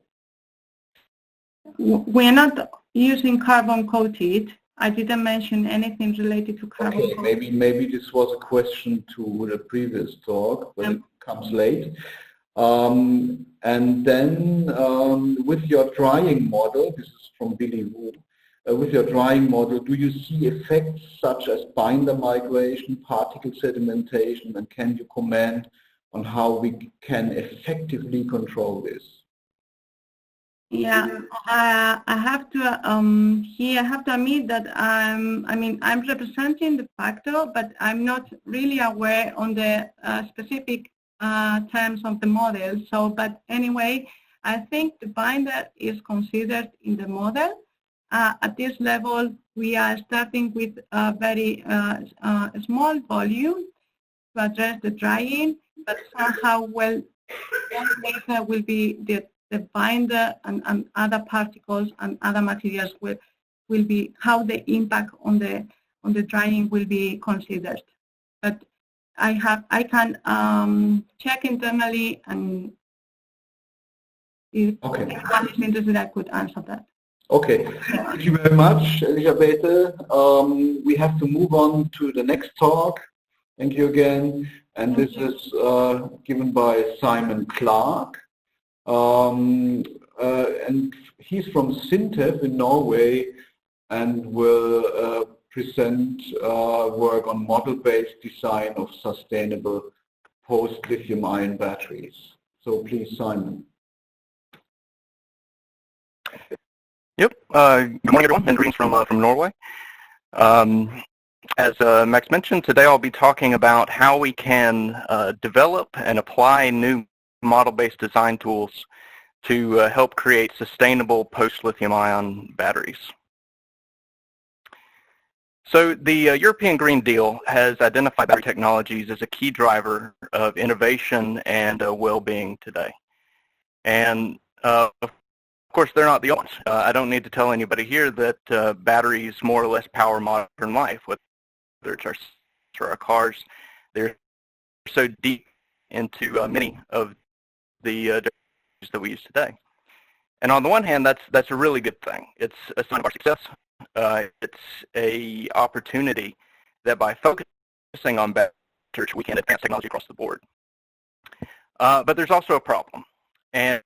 We're not using carbon coated. I didn't mention anything related to carbon coated. Okay, maybe this was a question to the previous talk, but it comes late. And then with your drying model, this is from Billy Wu, with your drying model, do you see effects such as binder migration, particle sedimentation, and can you comment on how we can effectively control this? Yeah, I have to here I have to admit that I'm representing the factor, but I'm not really aware on the specific terms of the model. So, but anyway, I think the binder is considered in the model. At this level, we are starting with a very small volume to address the drying, but somehow, well, later will be the binder and other particles and other materials will be how the impact on the drying will be considered. But I can check internally, and if anyone is interested, I could answer that. Okay, thank you very much, Elisabeth. We have to move on to the next talk. Thank you again. And this is given by Simon Clark. And he's from Sintef in Norway and will present work on model-based design of sustainable post-lithium-ion batteries. So please, Simon. Yep. Good morning, everyone, and greetings from Norway. As Max mentioned, today I'll be talking about how we can develop and apply new model-based design tools to help create sustainable post-lithium-ion batteries. So the European Green Deal has identified battery technologies as a key driver of innovation and well-being today. And of course, they're not the only ones. I don't need to tell anybody here that batteries more or less power modern life, whether it's our cars. They're so deep into many of the devices that we use today. And on the one hand, that's a really good thing. It's a sign of our success. It's a opportunity that by focusing on battery research, we can advance technology across the board. But there's also a problem, and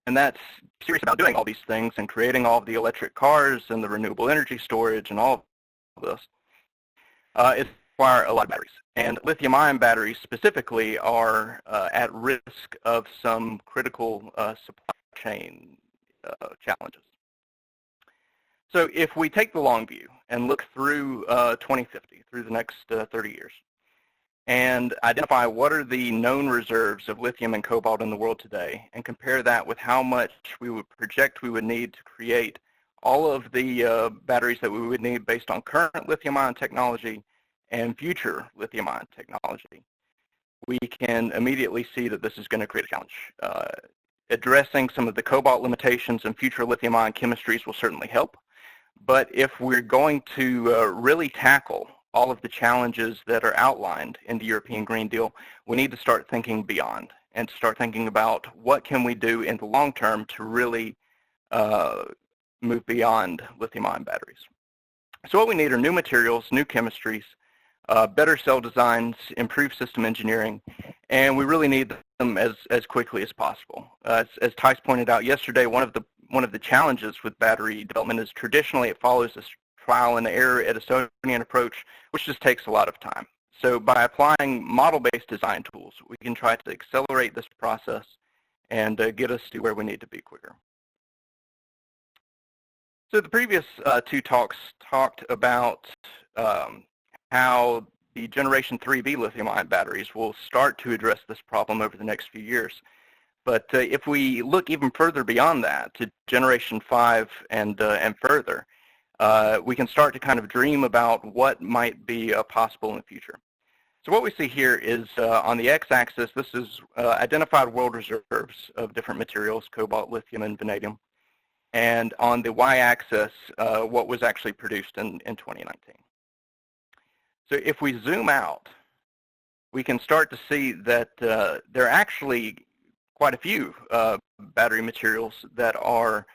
that's serious about doing all these things and creating all of the electric cars and the renewable energy storage and all of this. It requires a lot of batteries. And lithium-ion batteries specifically are at risk of some critical supply chain challenges. So if we take the long view and look through 2050, through the next 30 years, and identify what are the known reserves of lithium and cobalt in the world today, and compare that with how much we would project we would need to create all of the batteries that we would need based on current lithium-ion technology and future lithium-ion technology, we can immediately see that this is going to create a challenge. Addressing some of the cobalt limitations and future lithium-ion chemistries will certainly help. But if we're going to really tackle all of the challenges that are outlined in the European Green Deal, we need to start thinking beyond and start thinking about what can we do in the long term to really move beyond lithium-ion batteries. So what we need are new materials, new chemistries, better cell designs, improved system engineering, and we really need them as quickly as possible. As Thijs pointed out yesterday, one of the challenges with battery development is traditionally it follows this trial and error Edisonian approach, which just takes a lot of time. So by applying model-based design tools, we can try to accelerate this process and get us to where we need to be quicker. So the previous two talks talked about how the Generation 3B lithium-ion batteries will start to address this problem over the next few years. But if we look even further beyond that to Generation 5 and further, we can start to kind of dream about what might be possible in the future. So what we see here is on the x-axis, this is identified world reserves of different materials, cobalt, lithium, and vanadium. And on the y-axis, what was actually produced in 2019. So if we zoom out, we can start to see that there are actually quite a few battery materials that are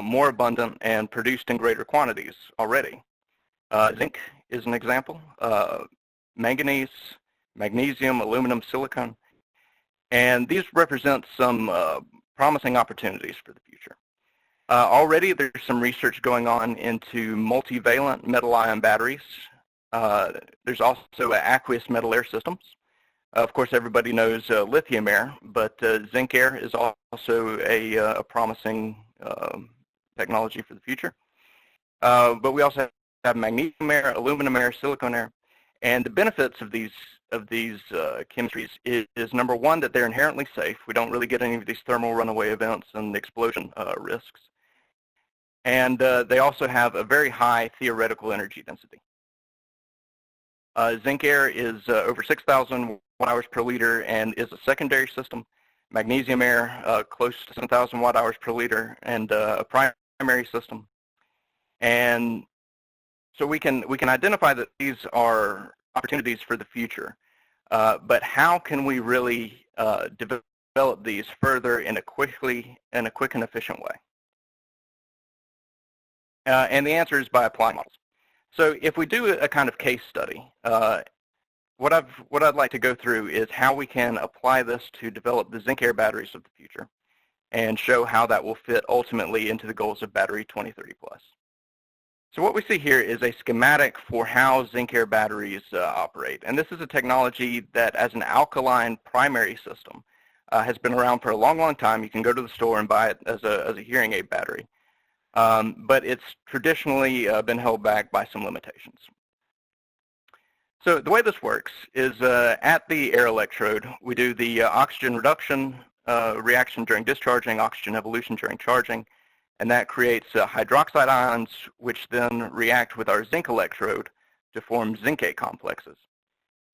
more abundant and produced in greater quantities already. Zinc is an example, manganese, magnesium, aluminum, silicon, and these represent some promising opportunities for the future. Already there's some research going on into multivalent metal-ion batteries. There's also aqueous metal-air systems. Of course, everybody knows lithium air, but zinc air is also a promising technology for the future. But we also have magnesium air, aluminum air, silicon air, and the benefits of these chemistries is number one, that they're inherently safe. We don't really get any of these thermal runaway events and explosion risks. And they also have a very high theoretical energy density. Zinc air is over 6,000 watt-hours per liter and is a secondary system. Magnesium air, close to 7,000 watt-hours per liter and a primary system. And so we can identify that these are opportunities for the future. But how can we really develop these further in a quick and efficient way? And the answer is by applying models. So if we do a kind of case study, what I'd like to go through is how we can apply this to develop the zinc air batteries of the future and show how that will fit ultimately into the goals of Battery 2030 Plus. So what we see here is a schematic for how zinc air batteries operate. And this is a technology that as an alkaline primary system has been around for a long, long time. You can go to the store and buy it as a hearing aid battery. But it's traditionally been held back by some limitations. So the way this works is at the air electrode, we do the oxygen reduction reaction during discharging, oxygen evolution during charging, and that creates hydroxide ions, which then react with our zinc electrode to form zincate complexes.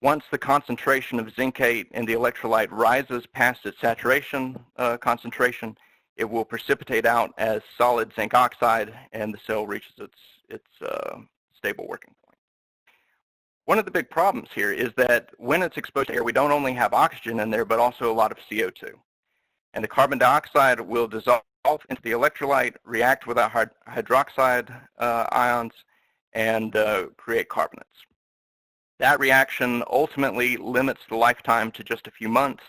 Once the concentration of zincate in the electrolyte rises past its saturation concentration, it will precipitate out as solid zinc oxide, and the cell reaches its stable working point. One of the big problems here is that when it's exposed to air, we don't only have oxygen in there, but also a lot of CO2. And the carbon dioxide will dissolve into the electrolyte, react with our hydroxide ions, and create carbonates. That reaction ultimately limits the lifetime to just a few months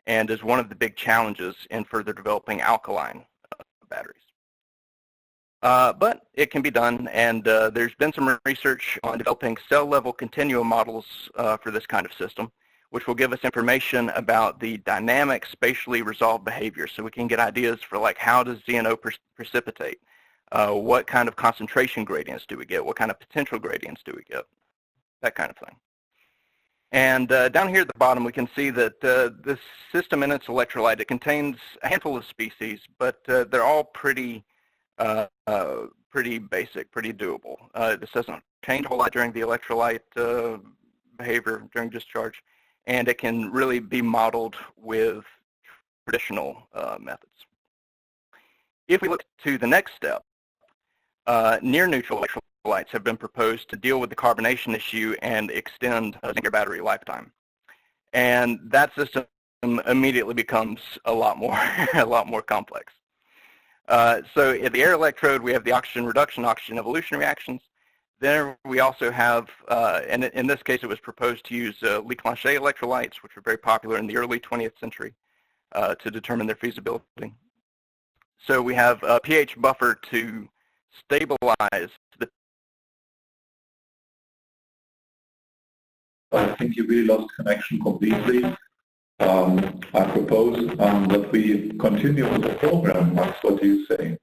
and is one of the big challenges in further developing alkaline batteries. But it can be done, and there's been some research on developing cell-level continuum models for this kind of system, which will give us information about the dynamic spatially resolved behavior, so we can get ideas for like how does ZNO precipitate, what kind of concentration gradients do we get, what kind of potential gradients do we get, that kind of thing. And down here at the bottom, we can see that this system and its electrolyte, it contains a handful of species, but they're all pretty basic, pretty doable. This doesn't change a whole lot during the electrolyte behavior during discharge, and it can really be modeled with traditional methods. If we look to the next step, near neutral electrolytes have been proposed to deal with the carbonation issue and extend zinc battery lifetime. And that system immediately becomes a lot more complex. So at the air electrode, we have the oxygen reduction, oxygen evolution reactions. Then we also have, and in this case, it was proposed to use Leclanché electrolytes, which were very popular in the early 20th century, to determine their feasibility. So we have a pH buffer to stabilize the. I think you really lost connection completely. I propose that we continue with the program. Max, what do you say?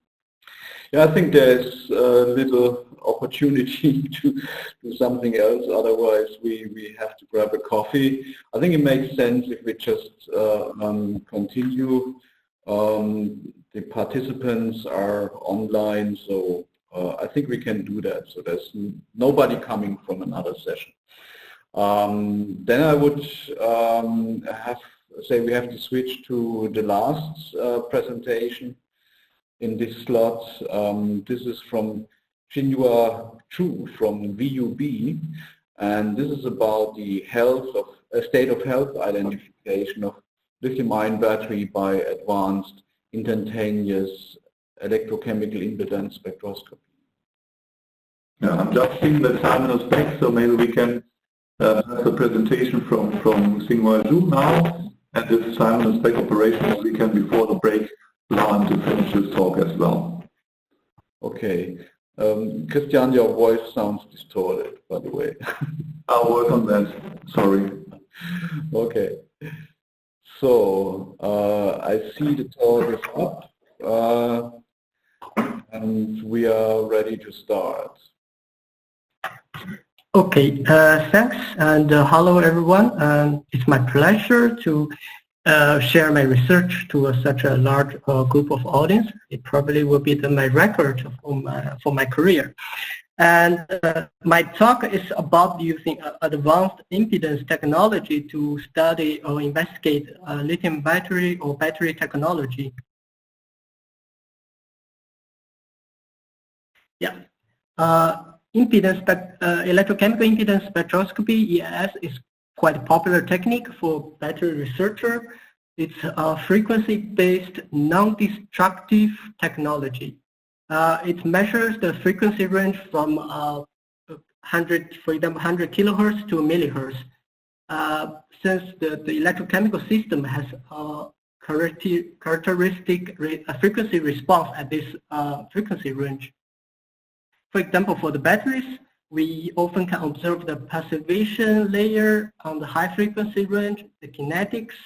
Yeah, I think there's a little opportunity to do something else. Otherwise, we have to grab a coffee. I think it makes sense if we just continue. The participants are online, so I think we can do that. So there's nobody coming from another session. Then I would say we have to switch to the last presentation in this slot. This is from Jinhua Chu from VUB, and this is about the state of health identification of lithium-ion battery by advanced instantaneous electrochemical impedance spectroscopy. Yeah, I'm just seeing that Simon is back, so maybe we can have the presentation from Jinhua Chu now, and if Simon is back operational, we can, before the break, allow him to finish his talk as well. Okay. Christian, your voice sounds distorted, by the way. I'll work on that. Sorry. Okay. So, I see the talk is up, and we are ready to start. Okay, thanks, and hello everyone. It's my pleasure to share my research to such a large group of audience. It probably will be my record for my career. And my talk is about using advanced impedance technology to study or investigate lithium battery or battery technology. Yeah. Electrochemical impedance spectroscopy, EIS, is quite a popular technique for battery researcher. It's a frequency-based, non-destructive technology. It measures the frequency range from 100 kilohertz to millihertz. Since the electrochemical system has a characteristic frequency response at this frequency range. For example, for the batteries, we often can observe the passivation layer on the high frequency range, the kinetics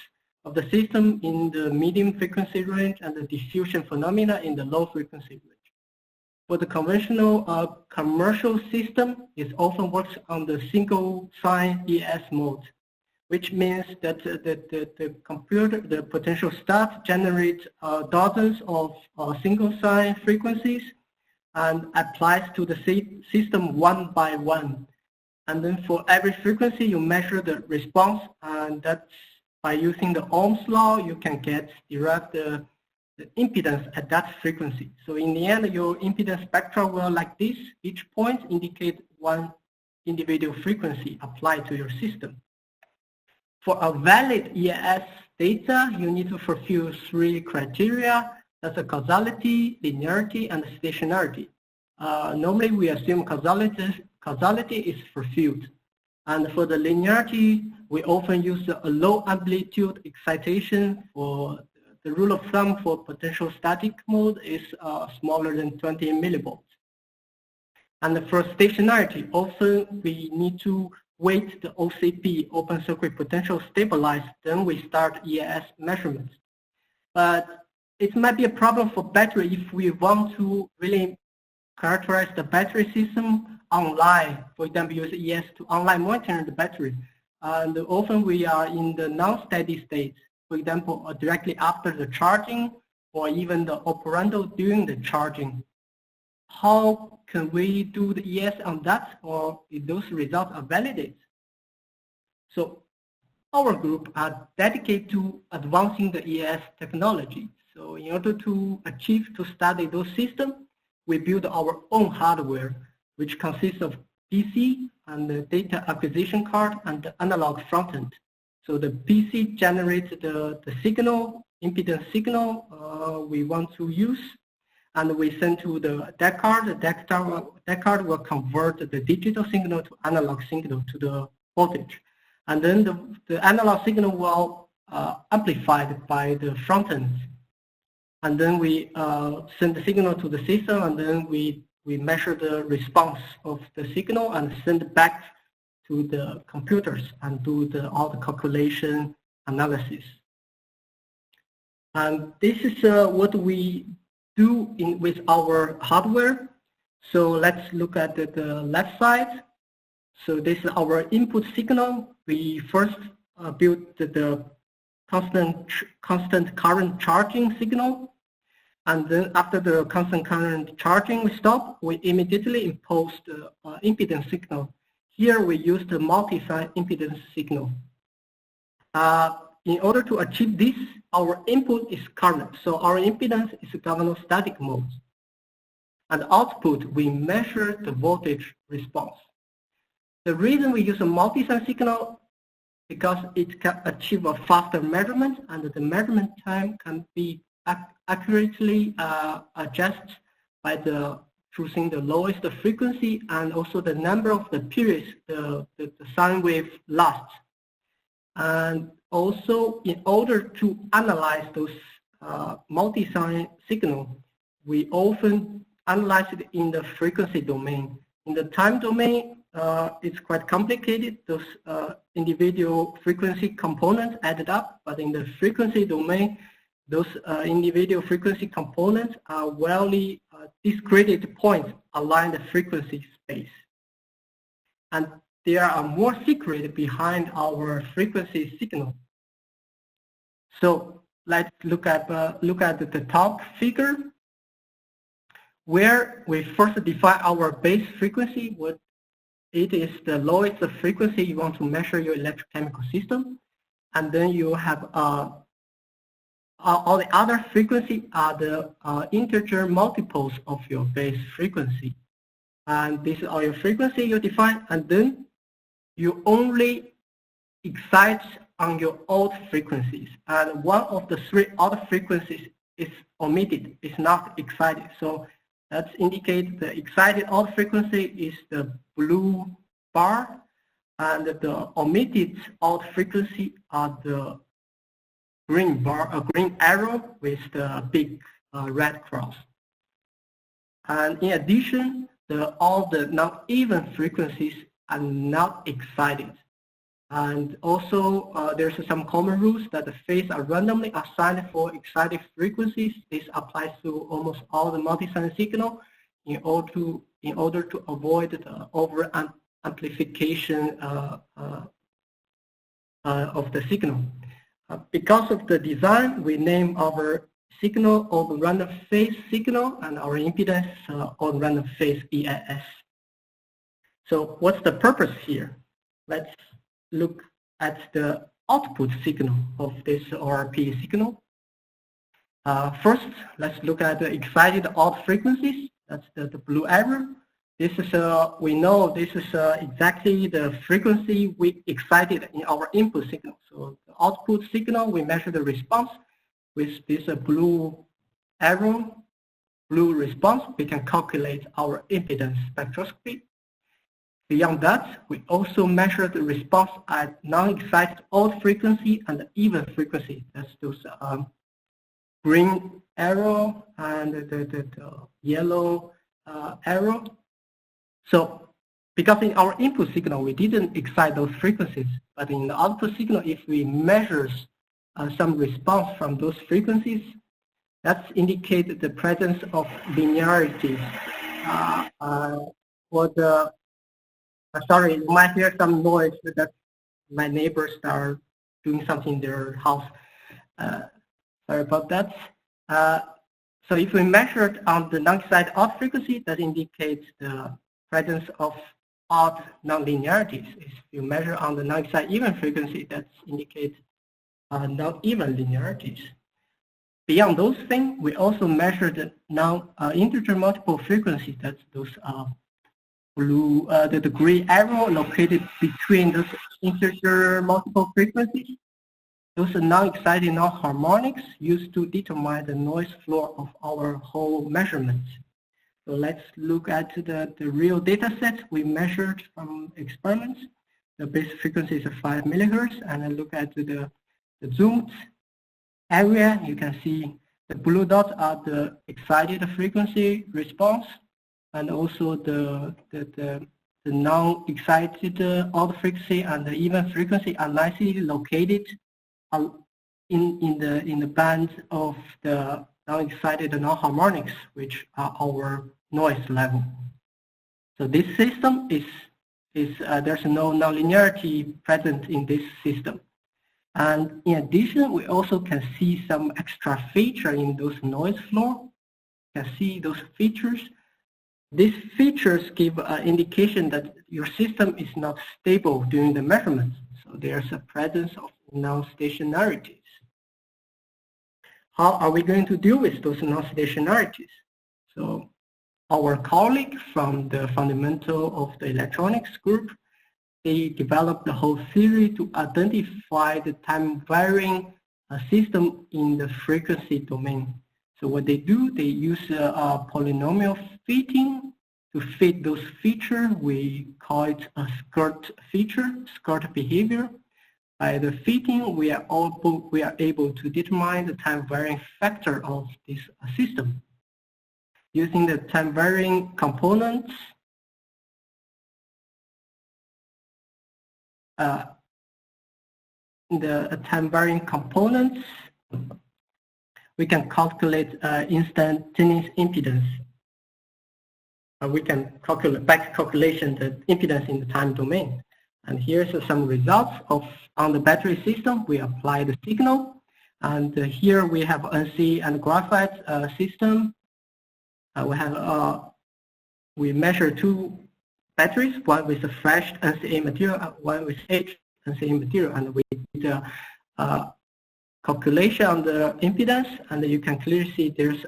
of the system in the medium frequency range, and the diffusion phenomena in the low frequency range. For the conventional commercial system, it often works on the single sign ES mode, which means that the computer, the potential start generates dozens of single sign frequencies and applies to the system one by one. And then for every frequency, you measure the response, and that's by using the Ohm's law, you can derive the impedance at that frequency. So in the end, your impedance spectra will like this. Each point indicate one individual frequency applied to your system. For a valid EIS data, you need to fulfill 3 criteria. That's a causality, linearity, and stationarity. Normally, we assume causality is fulfilled. And for the linearity, we often use a low amplitude excitation. For the rule of thumb for potential static mode is smaller than 20 millivolts. And for stationarity, often we need to wait the OCP, open circuit potential stabilize, then we start EIS measurements. But it might be a problem for battery if we want to really characterize the battery system online. For example, use EIS to online monitor the battery. And often we are in the non-steady state. For example, directly after the charging or even the operando during the charging. How can we do the EIS on that, or if those results are validated? So our group are dedicated to advancing the EIS technology. So in order to study those systems, we build our own hardware, which consists of PC and the data acquisition card and the analog front-end. So the PC generates the signal, impedance signal we want to use, and we send to the DAC card. The DAC card will convert the digital signal to analog signal to the voltage. And then the analog signal will amplified by the front end. And then we send the signal to the system, and then we measure the response of the signal and send it back to the computers and do all the calculation analysis. And this is what we do with our hardware. So let's look at the left side. So this is our input signal. We first built the constant current charging signal. And then after the constant current charging stop, we immediately impose the impedance signal. Here we use the multi-sign impedance signal. In order to achieve this, our input is current. So our impedance is a galvanostatic mode. And output, we measure the voltage response. The reason we use a multi-sign signal because it can achieve a faster measurement, and the measurement time can be accurately adjusted by choosing the lowest frequency and also the number of the periods the sine wave lasts. And also, in order to analyze those multi-sign signal, we often analyze it in the frequency domain. In the time domain, it's quite complicated. Those individual frequency components added up, but in the frequency domain, those individual frequency components are well discrete points along the frequency space. And there are more secrets behind our frequency signal. So let's look at the top figure, where we first define our base frequency. What it is the lowest frequency you want to measure your electrochemical system, and then you have all the other frequency are the integer multiples of your base frequency. And this is all your frequency you define, and then you only excite on your odd frequencies. And one of the 3 odd frequencies is omitted, is not excited. So that indicates the excited odd frequency is the blue bar, and the omitted odd frequency are the green bar, a green arrow with the big red cross. And in addition, all the non-even frequencies are not excited. And also, there's some common rules that the phase are randomly assigned for excited frequencies. This applies to almost all the multi-sign signal in order to avoid the over amplification of the signal. Because of the design, we name our signal on random phase signal and our impedance on random phase EIS. So what's the purpose here? Let's look at the output signal of this ORP signal. First, let's look at the excited out frequencies. That's the blue arrow. This is we know this is exactly the frequency we excited in our input signal. So the output signal, we measure the response with this blue arrow, blue response. We can calculate our impedance spectroscopy. Beyond that, we also measure the response at non-excited odd frequency and even frequency. That's those green arrow and the yellow arrow. So, because in our input signal, we didn't excite those frequencies, but in the output signal, if we measure some response from those frequencies, that indicates the presence of linearity. Sorry, you might hear some noise that my neighbors are doing something in their house. Sorry about that. So if we measured on the non-excited odd frequency, that indicates the presence of odd nonlinearities. If you measure on the non-excited even frequency, that indicates non-even linearities. Beyond those things, we also measured non-integer multiple frequencies. That's those blue, the gray arrow located between those integer multiple frequencies. Those are non-excited non-harmonics used to determine the noise floor of our whole measurement. So let's look at the real data set we measured from experiments. The base frequency is 5 millihertz, and then look at the zoomed area. You can see the blue dots are the excited frequency response, and also the non-excited odd frequency and the even frequency are nicely located in the band of the non-excited non-harmonics, which are our noise level. So this system there's no nonlinearity present in this system. And in addition, we also can see some extra feature in those noise floor. You can see those features. These features give an indication that your system is not stable during the measurements. So there's a presence of non-stationarities. How are we going to deal with those non-stationarities? So our colleague from the fundamental of the electronics group, they developed the whole theory to identify the time-varying system in the frequency domain. So what they do, they use a polynomial fitting to fit those features. We call it a skirt feature, skirt behavior. By the fitting, we are able to determine the time-varying factor of this system. Using the time-varying components, we can calculate instantaneous impedance. We can calculate back calculation the impedance in the time domain. And here's some results on the battery system. We apply the signal, and here we have NC and graphite system. We measure two batteries, one with a fresh NCA material, one with aged NCA material, and we did a calculation on the impedance, and you can clearly see there's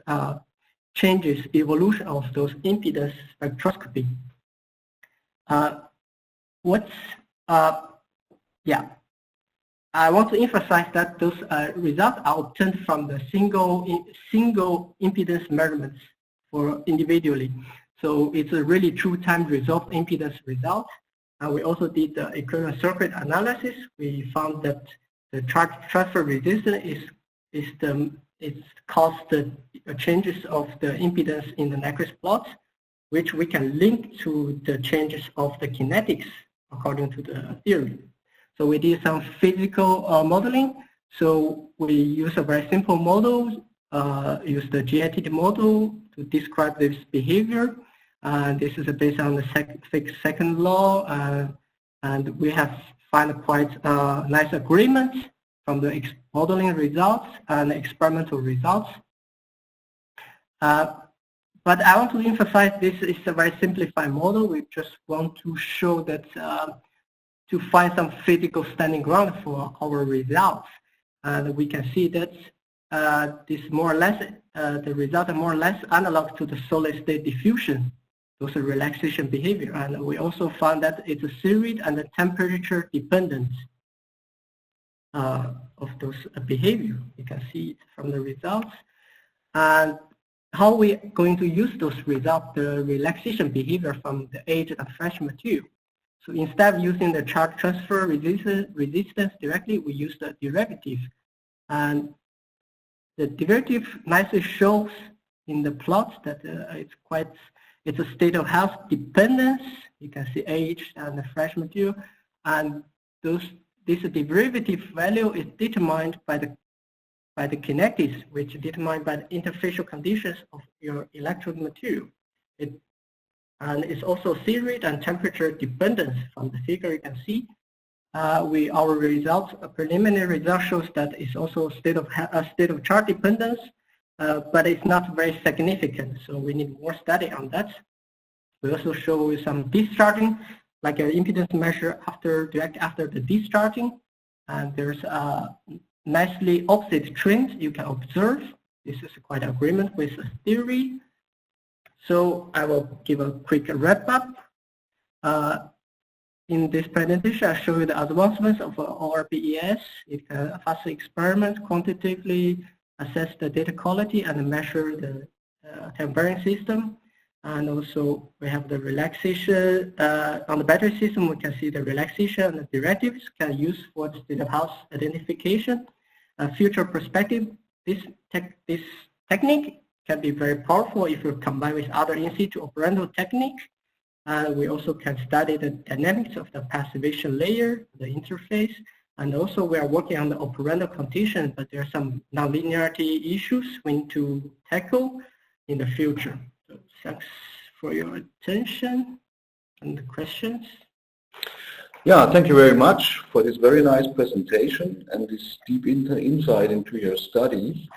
changes, evolution of those impedance spectroscopy. I want to emphasize that those results are obtained from the single impedance measurements for individually. So it's a really true time resolved impedance result. We also did the equivalent circuit analysis. We found that the transfer resistance is caused the changes of the impedance in the Nyquist plot, which we can link to the changes of the kinetics according to the theory. So we did some physical modeling. So we use a very simple model, use the GITD model to describe this behavior. This is based on the Fick's second law, and we have find quite nice agreement from the modeling results and experimental results. But I want to emphasize this is a very simplified model. We just want to show that to find some physical standing ground for our results. And we can see that this more or less, the results are more or less analog to the solid state diffusion. Those are relaxation behavior. And we also found that it's a series and a temperature dependent of those behavior. You can see it from the results. And how we are going to use those results, the relaxation behavior from the aged and fresh material. So instead of using the charge transfer resistance directly, we use the derivative. And the derivative nicely shows in the plot that it's a state of health dependence. You can see age and the fresh material. And this derivative value is determined by the kinetics, which is determined by the interfacial conditions of your electrode material. And it's also series and temperature dependence. From the figure you can see, our results, a preliminary result shows that it's also a state of charge dependence, but it's not very significant. So we need more study on that. We also show some discharging, like an impedance measure direct after the discharging, and there's a nicely opposite trend you can observe. This is quite agreement with the theory. So I will give a quick wrap up. In this presentation, I show you the advancements of ORBES. It can fast experiment, quantitatively assess the data quality and measure the time varying system. And also we have the relaxation on the battery system. We can see the relaxation and the derivatives can use for the state of health identification. Future perspective, this technique can be very powerful if you combine with other in situ operando technique. We also can study the dynamics of the passivation layer, the interface, and also we are working on the operando condition, but there are some nonlinearity issues we need to tackle in the future. So thanks for your attention and the questions. Yeah, thank you very much for this very nice presentation and this deep insight into your studies.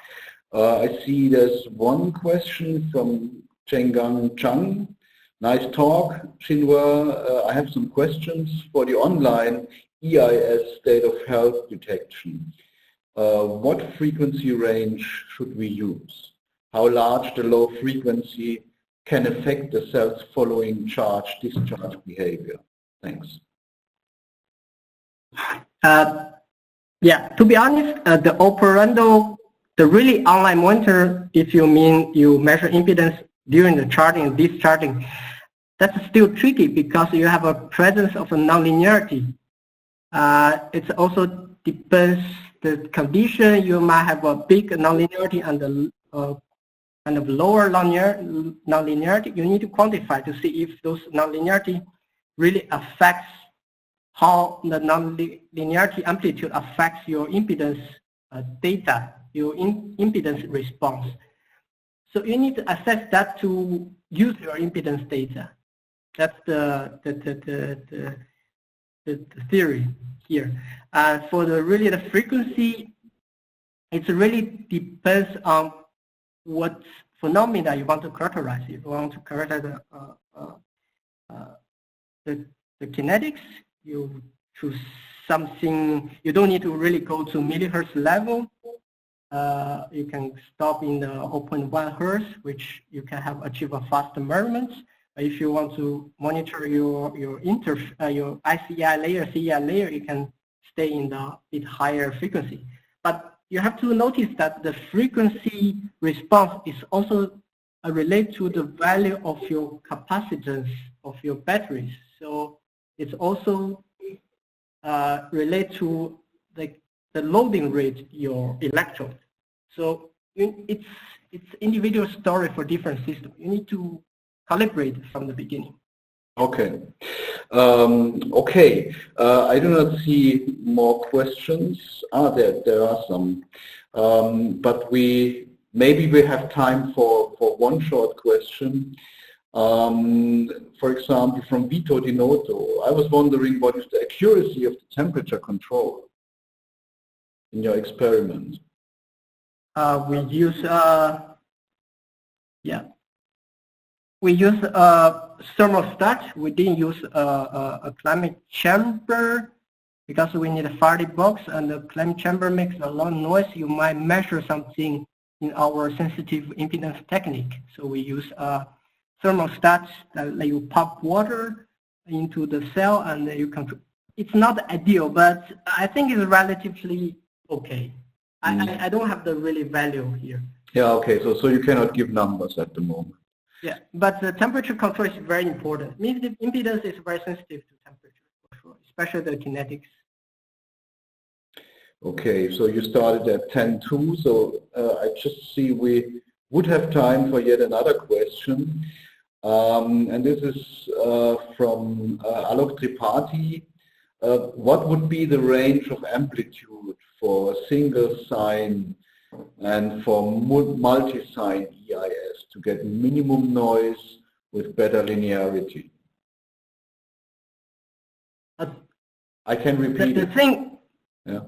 I see there's one question from Chenggang Chang. Nice talk, Xinhua. I have some questions for the online EIS state of health detection. What frequency range should we use? How large the low frequency can affect the cells following charge-discharge behavior? Thanks. Yeah, to be honest, the operando, the really online monitor, if you mean you measure impedance during the charging and discharging, that's still tricky because you have a presence of a nonlinearity. It also depends the condition. You might have a big nonlinearity and a kind of lower nonlinearity. You need to quantify to see if those nonlinearity really affects how the nonlinearity amplitude affects your impedance data, your impedance response. So you need to assess that to use your impedance data. That's the theory here. For the frequency, it really depends on what phenomena you want to characterize. If you want to characterize the kinetics, you choose something. You don't need to really go to millihertz level. You can stop in the 0.1 hertz, which you can achieve a faster measurement. If you want to monitor your ICI layer, CEI layer, you can stay in the bit higher frequency. But you have to notice that the frequency response is also related to the value of your capacitance of your batteries. So it's also related to the loading rate your electrode. So it's individual story for different systems. You need to calibrate from the beginning. Okay. Okay. I do not see more questions. There are some. But maybe we have time for one short question. For example, from Vito Di Noto, I was wondering what is the accuracy of the temperature control in your experiment? We use thermostat. We didn't use a climate chamber because we need a Faraday box, and the climate chamber makes a lot of noise. You might measure something in our sensitive impedance technique. So we use thermostats that let you pump water into the cell, and you can. It's not ideal, but I think it's relatively okay. I don't have the really value here. Yeah, okay, so you cannot give numbers at the moment. Yeah, but the temperature control is very important. The impedance is very sensitive to temperature control, especially the kinetics. Okay, so you started at 10.2, so I just see we would have time for yet another question. And this is from Alok Tripathi. What would be the range of amplitude for single sign and for multi-sign EIS to get minimum noise with better linearity? I can repeat the it. Thing. Yeah.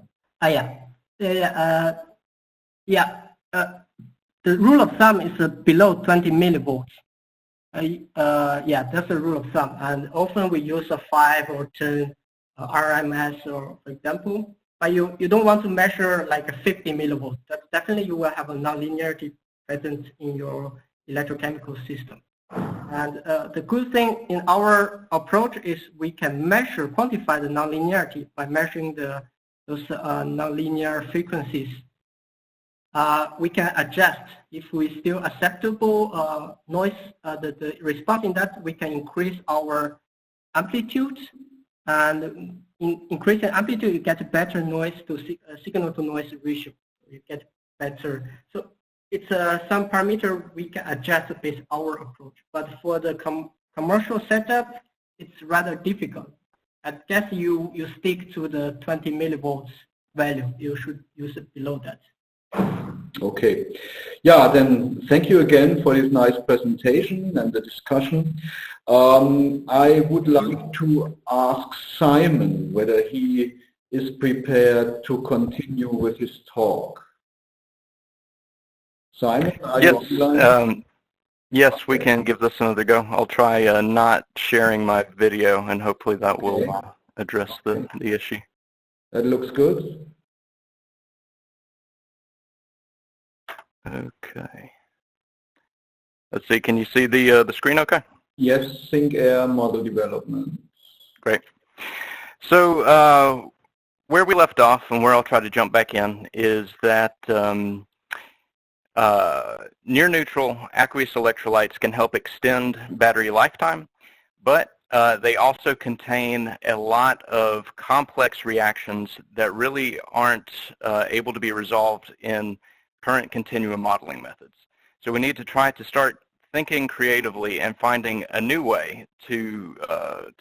The rule of thumb is below 20 millivolts. That's the rule of thumb, and often we use a 5 or 10 RMS, or for example. But you don't want to measure like a 50 millivolts. That's definitely you will have a nonlinearity present in your electrochemical system. And the good thing in our approach is we can quantify the nonlinearity by measuring those nonlinear frequencies. We can adjust if we still acceptable noise, the response in that we can increase our amplitude, and in increasing amplitude you get better noise to signal to noise ratio. You get better. So it's some parameter we can adjust based on our approach. But for the commercial setup, it's rather difficult. I guess you stick to the 20 millivolts value. You should use it below that. Okay. Yeah, then thank you again for this nice presentation and the discussion. I would like to ask Simon whether he is prepared to continue with his talk. Simon, are you online? Yes, we can give this another go. I'll try not sharing my video, and hopefully that will address the issue. That looks good. Okay. Let's see. Can you see the screen? Okay. Yes. Sync Air model development. Great. So where we left off, and where I'll try to jump back in, is that near-neutral aqueous electrolytes can help extend battery lifetime, but they also contain a lot of complex reactions that really aren't able to be resolved in current continuum modeling methods. So we need to try to start thinking creatively and finding a new way to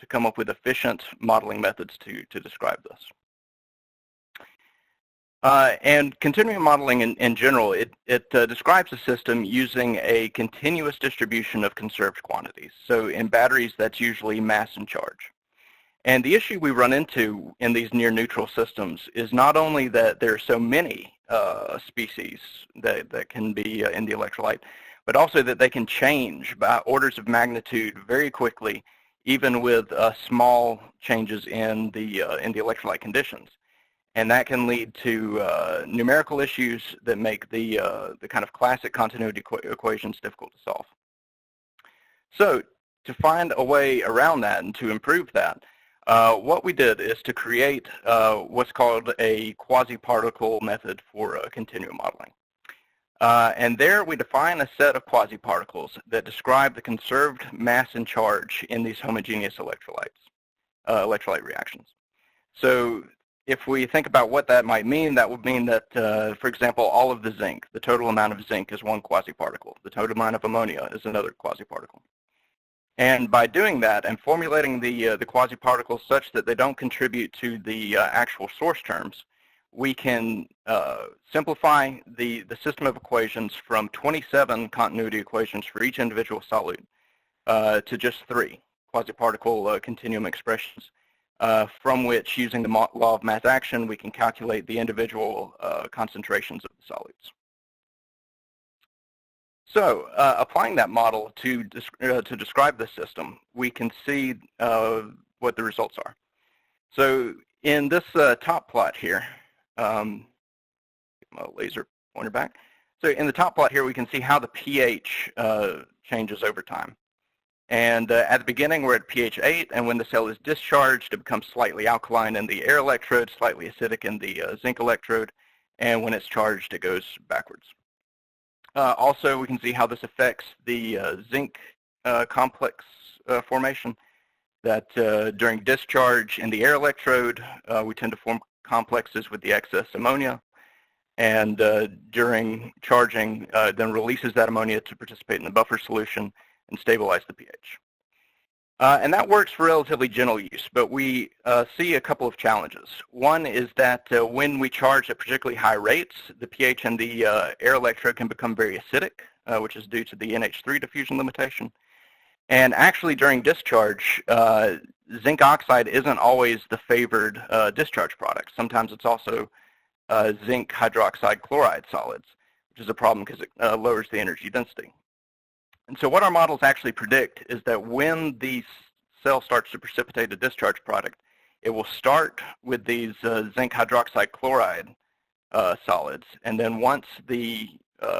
come up with efficient modeling methods to describe this. And continuum modeling in general, it describes a system using a continuous distribution of conserved quantities. So in batteries, that's usually mass and charge. And the issue we run into in these near-neutral systems is not only that there are so many species that can be in the electrolyte, but also that they can change by orders of magnitude very quickly, even with small changes in the electrolyte conditions. And that can lead to numerical issues that make the kind of classic continuity equations difficult to solve. So to find a way around that and to improve that, what we did is to create what's called a quasi-particle method for continuum modeling. And there we define a set of quasi-particles that describe the conserved mass and charge in these homogeneous electrolyte reactions. So if we think about what that might mean, that would mean that, for example, all of the zinc, the total amount of zinc is one quasi-particle. The total amount of ammonia is another quasi-particle. And by doing that and formulating the quasi-particles such that they don't contribute to the actual source terms, we can simplify the system of equations from 27 continuity equations for each individual solute to just 3 quasi-particle continuum expressions, from which, using the law of mass action, we can calculate the individual concentrations of the solids. So, applying that model to describe the system, we can see what the results are. So, in this top plot here, get my laser pointer back. So, in the top plot here, we can see how the pH changes over time. And at the beginning, we're at pH 8, and when the cell is discharged, it becomes slightly alkaline in the air electrode, slightly acidic in the zinc electrode, and when it's charged, it goes backwards. Also, we can see how this affects the zinc complex formation, that during discharge in the air electrode, we tend to form complexes with the excess ammonia, and during charging, then releases that ammonia to participate in the buffer solution and stabilize the pH. And that works for relatively gentle use, but we see a couple of challenges. One is that when we charge at particularly high rates, the pH in the air electrode can become very acidic, which is due to the NH3 diffusion limitation. And actually, during discharge, zinc oxide isn't always the favored discharge product. Sometimes it's also zinc hydroxide chloride solids, which is a problem because it lowers the energy density. And so what our models actually predict is that when the cell starts to precipitate a discharge product, it will start with these zinc hydroxide chloride solids, and then once the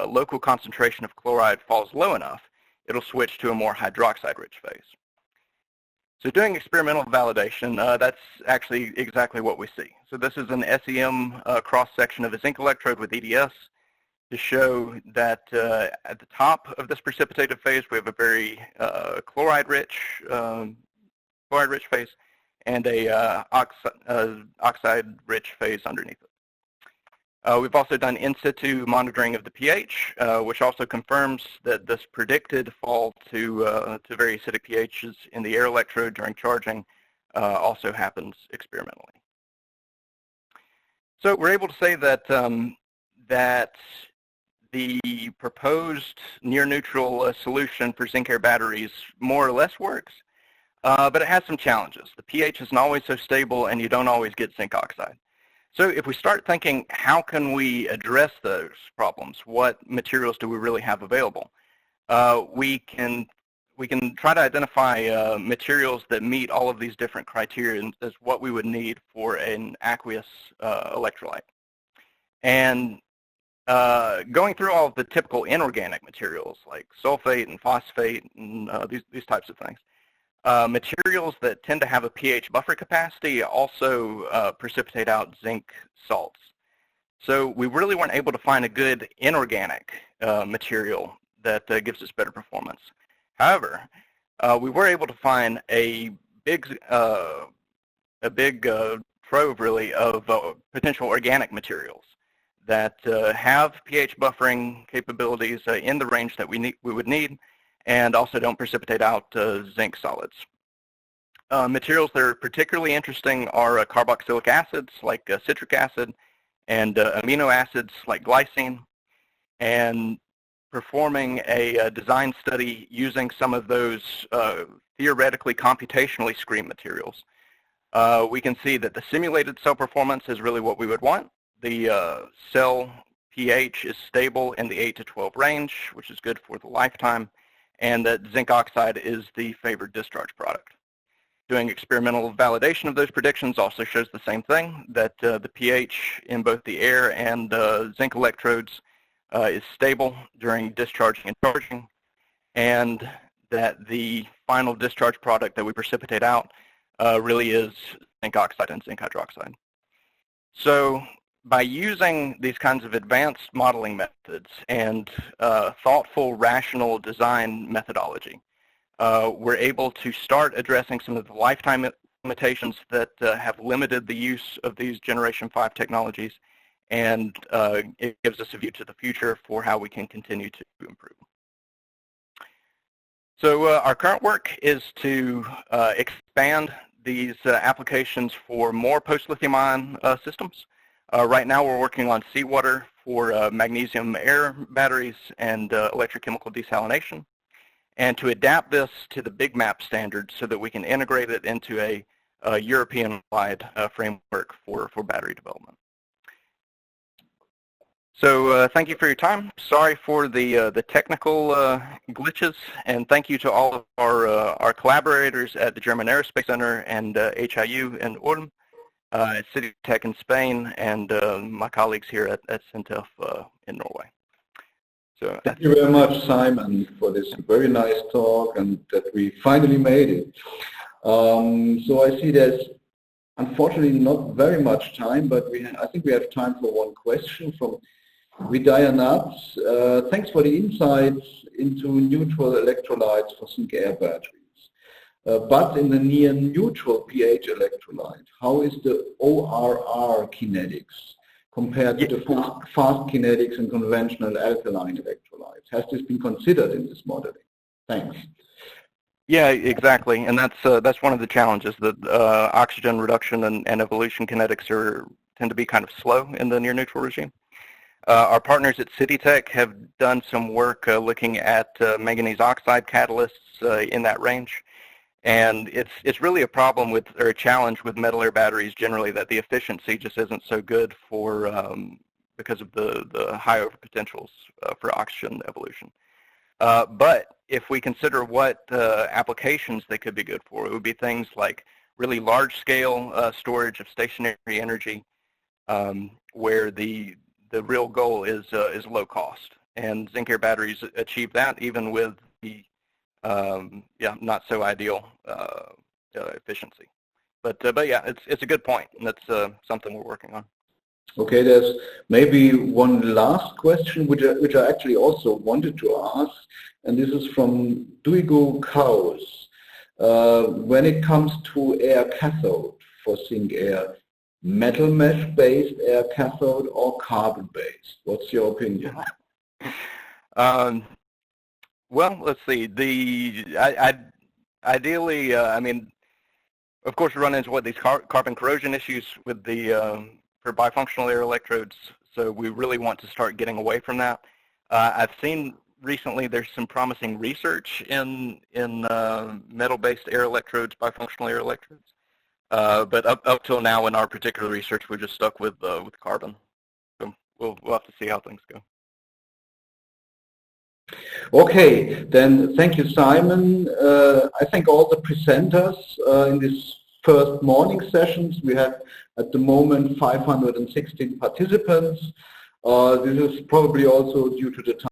local concentration of chloride falls low enough, it'll switch to a more hydroxide-rich phase. So doing experimental validation, that's actually exactly what we see. So this is an SEM cross-section of a zinc electrode with EDS, to show that at the top of this precipitative phase, we have a very chloride-rich phase and a oxide-rich phase underneath it. We've also done in situ monitoring of the pH, which also confirms that this predicted fall to very acidic pHs in the air electrode during charging also happens experimentally. So we're able to say that that the proposed near-neutral solution for zinc air batteries more or less works, but it has some challenges. The pH isn't always so stable, and you don't always get zinc oxide. So if we start thinking, how can we address those problems? What materials do we really have available? We can try to identify materials that meet all of these different criteria as what we would need for an aqueous electrolyte. And going through all of the typical inorganic materials like sulfate and phosphate and these types of things, materials that tend to have a pH buffer capacity also precipitate out zinc salts. So we really weren't able to find a good inorganic material that gives us better performance. However, we were able to find a big trove really of potential organic materials that have pH buffering capabilities in the range that we would need, and also don't precipitate out zinc solids. Materials that are particularly interesting are carboxylic acids like citric acid and amino acids like glycine, and performing a design study using some of those theoretically computationally screened materials. We can see that the simulated cell performance is really what we would want. The cell pH is stable in the 8 to 12 range, which is good for the lifetime, and that zinc oxide is the favored discharge product. Doing experimental validation of those predictions also shows the same thing, that the pH in both the air and zinc electrodes is stable during discharging and charging, and that the final discharge product that we precipitate out really is zinc oxide and zinc hydroxide. So by using these kinds of advanced modeling methods and thoughtful, rational design methodology, we're able to start addressing some of the lifetime limitations that have limited the use of these Generation 5 technologies, and it gives us a view to the future for how we can continue to improve. So our current work is to expand these applications for more post-lithium-ion systems. Right now we're working on seawater for magnesium air batteries and electrochemical desalination. and to adapt this to the Big Map standard so that we can integrate it into a European-wide framework for battery development. So thank you for your time. Sorry for the technical glitches, and thank you to all of our collaborators at the German Aerospace Center and HIU in Ulm, at City Tech in Spain, and my colleagues here at Sintef in Norway. So thank you very much, Simon, for this very nice talk and that we finally made it. So I see there's unfortunately not very much time, but I think we have time for one question from Vidyanat. Thanks for the insights into neutral electrolytes for zinc air batteries. But in the near neutral pH electrolyte, how is the ORR kinetics compared to the fast kinetics in conventional alkaline electrolytes? Has this been considered in this modeling? Thanks. Yeah, exactly, and that's one of the challenges. That oxygen reduction and evolution kinetics tend to be kind of slow in the near neutral regime. Our partners at City Tech have done some work looking at manganese oxide catalysts in that range, and it's really a problem with, or a challenge with metal air batteries generally, that the efficiency just isn't so good for because of the high overpotentials for oxygen evolution. But if we consider what applications they could be good for, it would be things like really large-scale storage of stationary energy, where the real goal is low cost, and zinc air batteries achieve that even with the not so ideal efficiency. But yeah, it's a good point, and that's something we're working on. Okay, there's maybe one last question which I actually also wanted to ask, and this is from Duigo Kaus. When it comes to air cathode for zinc air, metal mesh-based air cathode or carbon-based? What's your opinion? Well, let's see. Ideally, I mean, of course, we run into these carbon corrosion issues with for bifunctional air electrodes. So we really want to start getting away from that. I've seen recently there's some promising research in metal-based air electrodes, bifunctional air electrodes. But up till now in our particular research, we're just stuck with carbon. So we'll have to see how things go. Okay, then thank you, Simon. I thank all the presenters in this first morning sessions. We have at the moment 516 participants. This is probably also due to the time